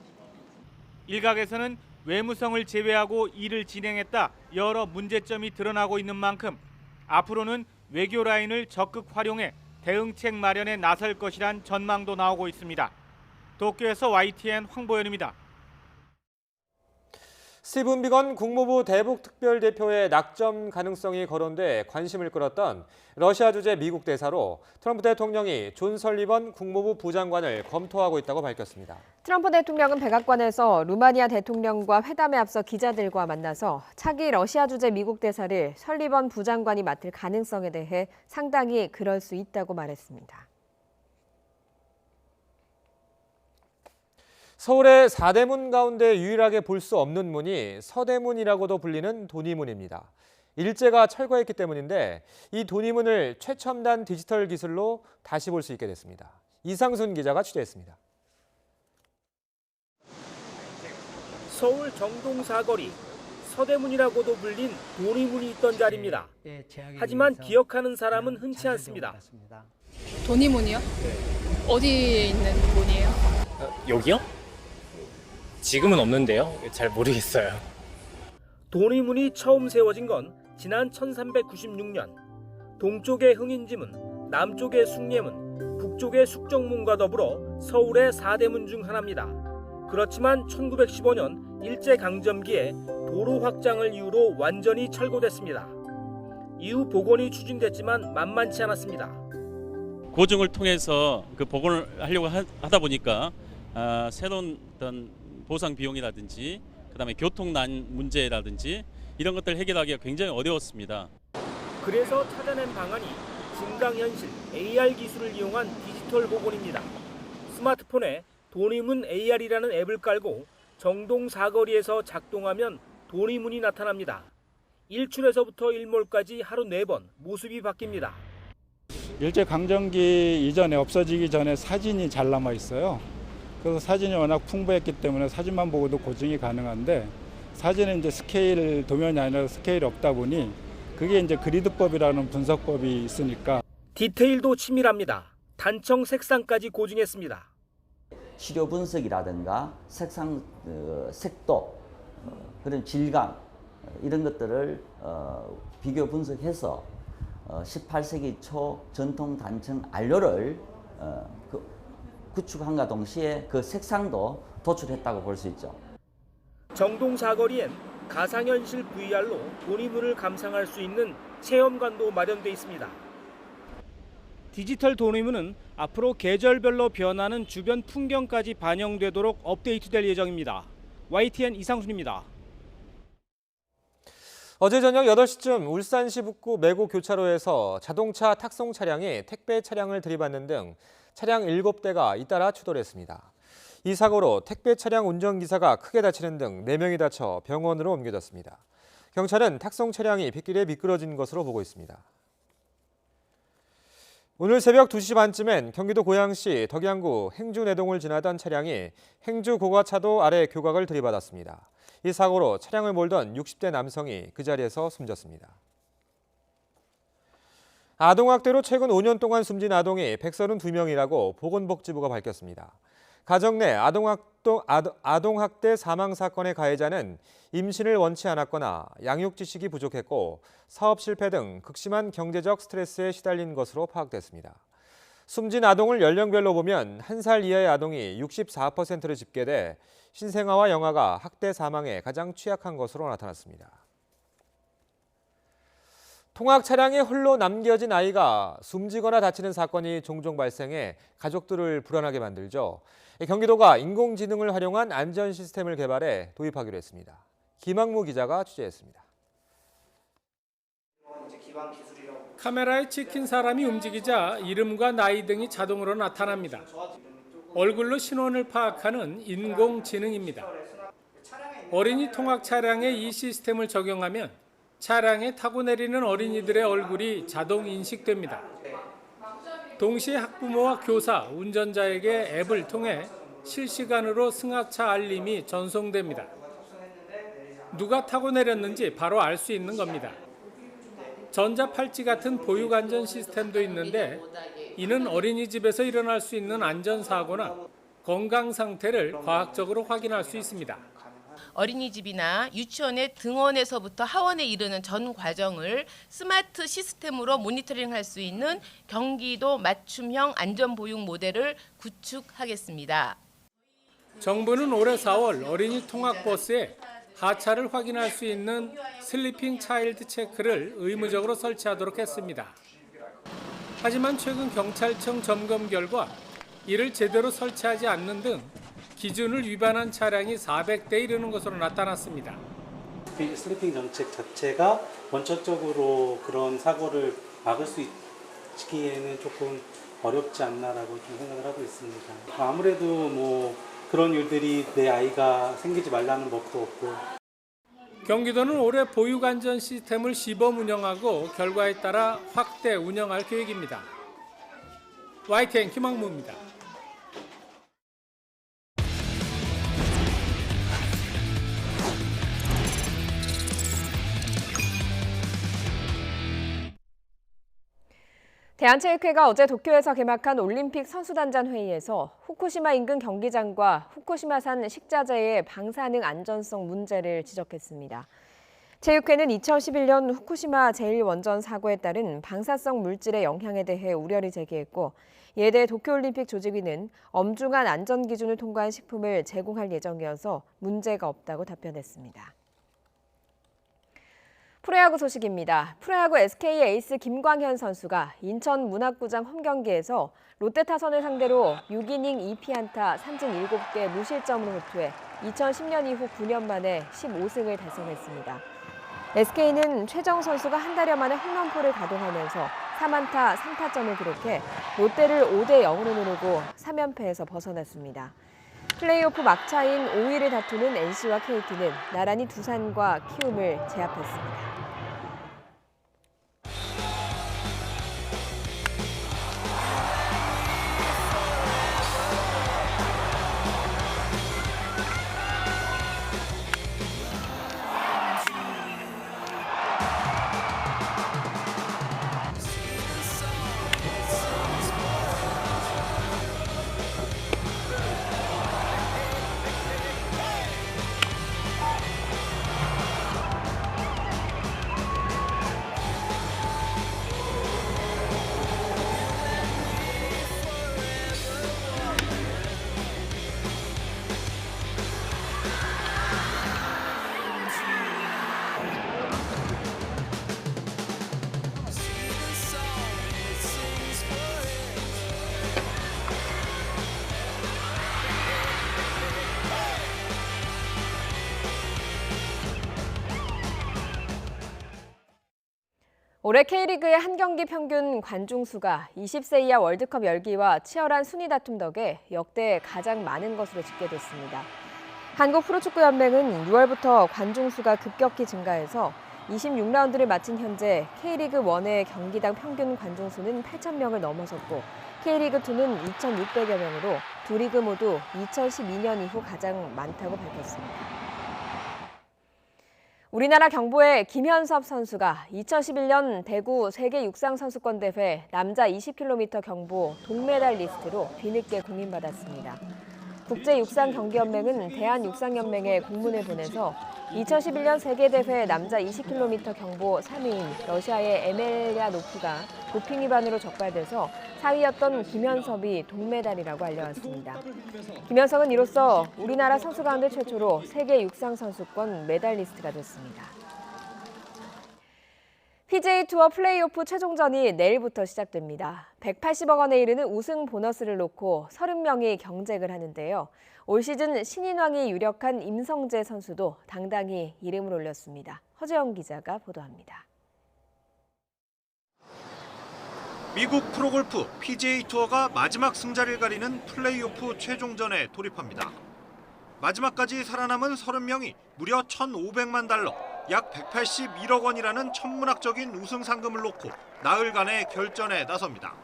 일각에서는 외무성을 제외하고 일을 진행했다 여러 문제점이 드러나고 있는 만큼 앞으로는 외교 라인을 적극 활용해 대응책 마련에 나설 것이란 전망도 나오고 있습니다. 도쿄에서 YTN 황보현입니다. 스티븐 비건 국무부 대북특별대표의 낙점 가능성이 거론돼 관심을 끌었던 러시아 주재 미국 대사로 트럼프 대통령이 존 설리번 국무부 부장관을 검토하고 있다고 밝혔습니다. 트럼프 대통령은 백악관에서 루마니아 대통령과 회담에 앞서 기자들과 만나서 차기 러시아 주재 미국 대사를 설리번 부장관이 맡을 가능성에 대해 상당히 그럴 수 있다고 말했습니다. 서울의 4대문 가운데 유일하게 볼 수 없는 문이 서대문이라고도 불리는 도니문입니다. 일제가 철거했기 때문인데 이 도니문을 최첨단 디지털 기술로 다시 볼 수 있게 됐습니다. 이상순 기자가 취재했습니다. 서울 정동 사거리, 서대문이라고도 불린 도니문이 있던 자리입니다. 하지만 기억하는 사람은 흔치 않습니다. 도니문이요? 네. 어디에 있는 문이에요? 여기요? 지금은 없는데요. 잘 모르겠어요. 도니문이 처음 세워진 건 지난 1396년. 동쪽의 흥인지문, 남쪽의 숭례문, 북쪽의 숙정문과 더불어 서울의 4대문 중 하나입니다. 그렇지만 1915년 일제강점기에 도로 확장을 이유로 완전히 철거됐습니다. 이후 복원이 추진됐지만 만만치 않았습니다. 고증을 통해서 그 복원을 하려고 하다 보니까 새로운 어떤 보상 비용이라든지 그다음에 교통난 문제라든지 이런 것들 해결하기가 굉장히 어려웠습니다. 그래서 찾아낸 방안이 증강현실 AR 기술을 이용한 디지털 복원입니다. 스마트폰에 도니문 AR이라는 앱을 깔고 정동 사거리에서 작동하면 도니문이 나타납니다. 일출에서부터 일몰까지 하루 4번 모습이 바뀝니다. 일제강점기 이전에 없어지기 전에 사진이 잘 남아 있어요. 그래서 사진이 워낙 풍부했기 때문에 사진만 보고도 고증이 가능한데 사진은 이제 스케일 도면이 아니라 스케일이 없다 보니 그게 이제 그리드법이라는 분석법이 있으니까 디테일도 치밀합니다. 단청 색상까지 고증했습니다. 시료 분석이라든가 색상, 색도, 그런 질감 이런 것들을 비교 분석해서 18세기 초 전통 단청 안료를 구축한과 동시에 그 색상도 도출했다고 볼 수 있죠. 정동 사거리엔 가상현실 VR로 도니문을 감상할 수 있는 체험관도 마련돼 있습니다. 디지털 도니문은 앞으로 계절별로 변하는 주변 풍경까지 반영되도록 업데이트될 예정입니다. YTN 이상순입니다. 어제 저녁 8시쯤 울산시 북구 매고 교차로에서 자동차 탁송 차량이 택배 차량을 들이받는 등 차량 7대가 잇따라 추돌했습니다. 이 사고로 택배 차량 운전기사가 크게 다치는 등 4명이 다쳐 병원으로 옮겨졌습니다. 경찰은 탁송 차량이 빗길에 미끄러진 것으로 보고 있습니다. 오늘 새벽 2시 반쯤엔 경기도 고양시 덕양구 행주내동을 지나던 차량이 행주 고가차도 아래 교각을 들이받았습니다. 이 사고로 차량을 몰던 60대 남성이 그 자리에서 숨졌습니다. 아동학대로 최근 5년 동안 숨진 아동이 132명이라고 보건복지부가 밝혔습니다. 가정 내 아동학대 사망 사건의 가해자는 임신을 원치 않았거나 양육 지식이 부족했고 사업 실패 등 극심한 경제적 스트레스에 시달린 것으로 파악됐습니다. 숨진 아동을 연령별로 보면 1살 이하의 아동이 64%로 집계돼 신생아와 영아가 학대 사망에 가장 취약한 것으로 나타났습니다. 통학 차량에 홀로 남겨진 아이가 숨지거나 다치는 사건이 종종 발생해 가족들을 불안하게 만들죠. 경기도가 인공지능을 활용한 안전 시스템을 개발해 도입하기로 했습니다. 김학무 기자가 취재했습니다. 카메라에 찍힌 사람이 움직이자 이름과 나이 등이 자동으로 나타납니다. 얼굴로 신원을 파악하는 인공지능입니다. 어린이 통학 차량에 이 시스템을 적용하면 차량에 타고 내리는 어린이들의 얼굴이 자동 인식됩니다. 동시에 학부모와 교사, 운전자에게 앱을 통해 실시간으로 승하차 알림이 전송됩니다. 누가 타고 내렸는지 바로 알 수 있는 겁니다. 전자팔찌 같은 보육 안전 시스템도 있는데 이는 어린이집에서 일어날 수 있는 안전사고나 건강 상태를 과학적으로 확인할 수 있습니다. 어린이집이나 유치원의 등원에서부터 하원에 이르는 전 과정을 스마트 시스템으로 모니터링할 수 있는 경기도 맞춤형 안전보육 모델을 구축하겠습니다. 정부는 올해 4월 어린이 통학버스에 하차를 확인할 수 있는 슬리핑 차일드 체크를 의무적으로 설치하도록 했습니다. 하지만 최근 경찰청 점검 결과 이를 제대로 설치하지 않는 등 기준을 위반한 차량이 400대에 이르는 것으로 나타났습니다. 슬리핑 정책 자체가 원천적으로 그런 사고를 막을 수 있기에는 조금 어렵지 않나라고 좀 생각을 하고 있습니다. 아무래도 그런 일들이 내 아이가 생기지 말라는 법도 없고. 경기도는 올해 보육 안전 시스템을 시범 운영하고 결과에 따라 확대 운영할 계획입니다. YTN 김학무입니다. 대한체육회가 어제 도쿄에서 개막한 올림픽 선수단장 회의에서 후쿠시마 인근 경기장과 후쿠시마산 식자재의 방사능 안전성 문제를 지적했습니다. 체육회는 2011년 후쿠시마 제1원전 사고에 따른 방사성 물질의 영향에 대해 우려를 제기했고, 이에 대해 도쿄올림픽 조직위는 엄중한 안전 기준을 통과한 식품을 제공할 예정이어서 문제가 없다고 답변했습니다. 프로야구 소식입니다. 프로야구 SK의 에이스 김광현 선수가 인천 문학구장 홈경기에서 롯데 타선을 상대로 6이닝 2피안타 삼진 7개 무실점으로 호투해 2010년 이후 9년 만에 15승을 달성했습니다. SK는 최정 선수가 한 달여 만에 홈런포를 가동하면서 3안타 3타점을 기록해 롯데를 5대0으로 누르고 3연패에서 벗어났습니다. 플레이오프 막차인 5위를 다투는 NC와 KT는 나란히 두산과 키움을 제압했습니다. 올해 K리그의 한 경기 평균 관중수가 20세 이하 월드컵 열기와 치열한 순위 다툼 덕에 역대 가장 많은 것으로 집계됐습니다. 한국프로축구연맹은 6월부터 관중수가 급격히 증가해서 26라운드를 마친 현재 K리그 1의 경기당 평균 관중수는 8,000명을 넘어섰고 K리그2는 2,600여 명으로 두 리그 모두 2012년 이후 가장 많다고 밝혔습니다. 우리나라 경보의 김현섭 선수가 2011년 대구 세계육상선수권대회 남자 20km 경보 동메달 리스트로 뒤늦게 공인받았습니다. 국제육상경기연맹은 대한육상연맹에 공문을 보내서 2011년 세계대회 남자 20km 경보 3위인 러시아의 에멜야노프가 도핑 위반으로 적발돼서 4위였던 김현섭이 동메달이라고 알려왔습니다. 김현섭은 이로써 우리나라 선수 가운데 최초로 세계 육상선수권 메달리스트가 됐습니다. PGA 투어 플레이오프 최종전이 내일부터 시작됩니다. 180억 원에 이르는 우승 보너스를 놓고 30명이 경쟁을 하는데요. 올 시즌 신인왕이 유력한 임성재 선수도 당당히 이름을 올렸습니다. 허재영 기자가 보도합니다. 미국 프로골프 PGA 투어가 마지막 승자를 가리는 플레이오프 최종전에 돌입합니다. 마지막까지 살아남은 30명이 무려 1,500만 달러, 약 181억 원이라는 천문학적인 우승 상금을 놓고 나흘간의 결전에 나섭니다.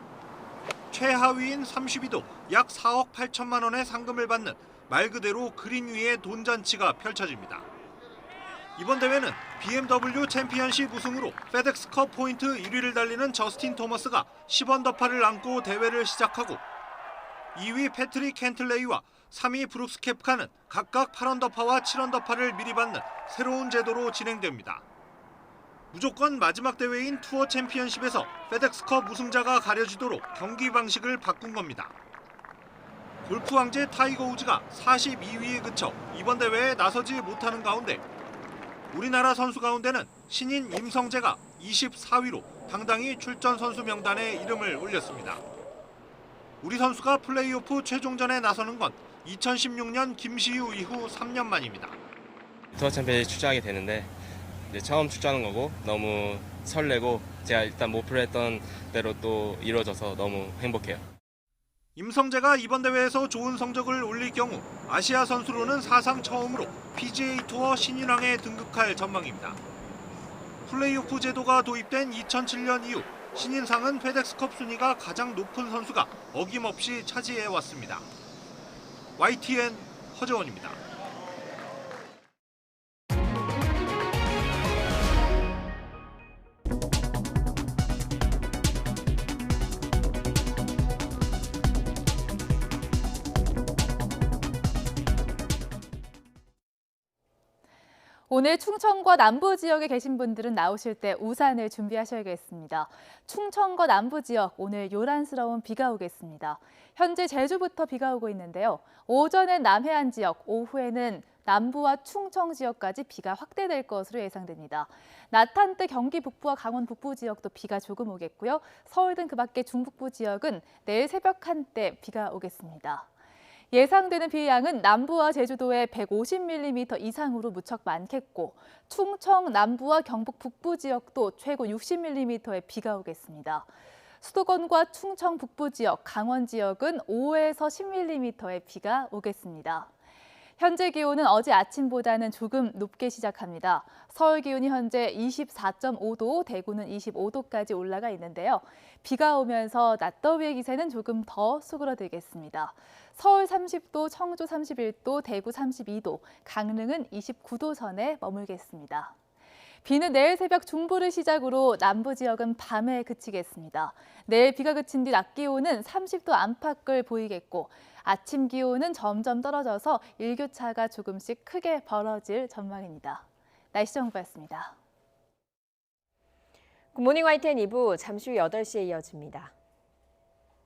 최하위인 30위도 약 4억 8천만 원의 상금을 받는 말 그대로 그린 위의 돈잔치가 펼쳐집니다. 이번 대회는 BMW 챔피언십 우승으로 페덱스컵 포인트 1위를 달리는 저스틴 토머스가 10언더파를 안고 대회를 시작하고 2위 패트릭 켄틀레이와 3위 브룩스 켑카는 각각 8언더파와 7언더파를 미리 받는 새로운 제도로 진행됩니다. 무조건 마지막 대회인 투어 챔피언십에서 페덱스컵 우승자가 가려지도록 경기 방식을 바꾼 겁니다. 골프 왕제 타이거 우즈가 42위에 그쳐 이번 대회에 나서지 못하는 가운데 우리나라 선수 가운데는 신인 임성재가 24위로 당당히 출전 선수 명단에 이름을 올렸습니다. 우리 선수가 플레이오프 최종전에 나서는 건 2016년 김시우 이후 3년 만입니다. 투어 챔피언에 출전하게 되는데 이제 처음 출전하는 거고 너무 설레고 제가 일단 목표로 했던 대로 또 이루어져서 너무 행복해요. 임성재가 이번 대회에서 좋은 성적을 올릴 경우 아시아 선수로는 사상 처음으로 PGA 투어 신인왕에 등극할 전망입니다. 플레이오프 제도가 도입된 2007년 이후 신인상은 페덱스컵 순위가 가장 높은 선수가 어김없이 차지해왔습니다. YTN 허재원입니다. 오늘 충청과 남부 지역에 계신 분들은 나오실 때 우산을 준비하셔야겠습니다. 충청과 남부 지역 오늘 요란스러운 비가 오겠습니다. 현재 제주부터 비가 오고 있는데요. 오전엔 남해안 지역, 오후에는 남부와 충청 지역까지 비가 확대될 것으로 예상됩니다. 낮 한때 경기 북부와 강원 북부 지역도 비가 조금 오겠고요. 서울 등 그 밖의 중북부 지역은 내일 새벽 한때 비가 오겠습니다. 예상되는 비의 양은 남부와 제주도에 150mm 이상으로 무척 많겠고 충청 남부와 경북 북부 지역도 최고 60mm의 비가 오겠습니다. 수도권과 충청 북부 지역, 강원 지역은 5에서 10mm의 비가 오겠습니다. 현재 기온은 어제 아침보다는 조금 높게 시작합니다. 서울 기온이 현재 24.5도, 대구는 25도까지 올라가 있는데요. 비가 오면서 낮더위의 기세는 조금 더 수그러들겠습니다. 서울 30도, 청주 31도, 대구 32도, 강릉은 29도 선에 머물겠습니다. 비는 내일 새벽 중부를 시작으로 남부 지역은 밤에 그치겠습니다. 내일 비가 그친 뒤 낮 기온은 30도 안팎을 보이겠고 아침 기온은 점점 떨어져서 일교차가 조금씩 크게 벌어질 전망입니다. 날씨 정보였습니다. 굿모닝 YTN 2부 잠시 후 8시에 이어집니다.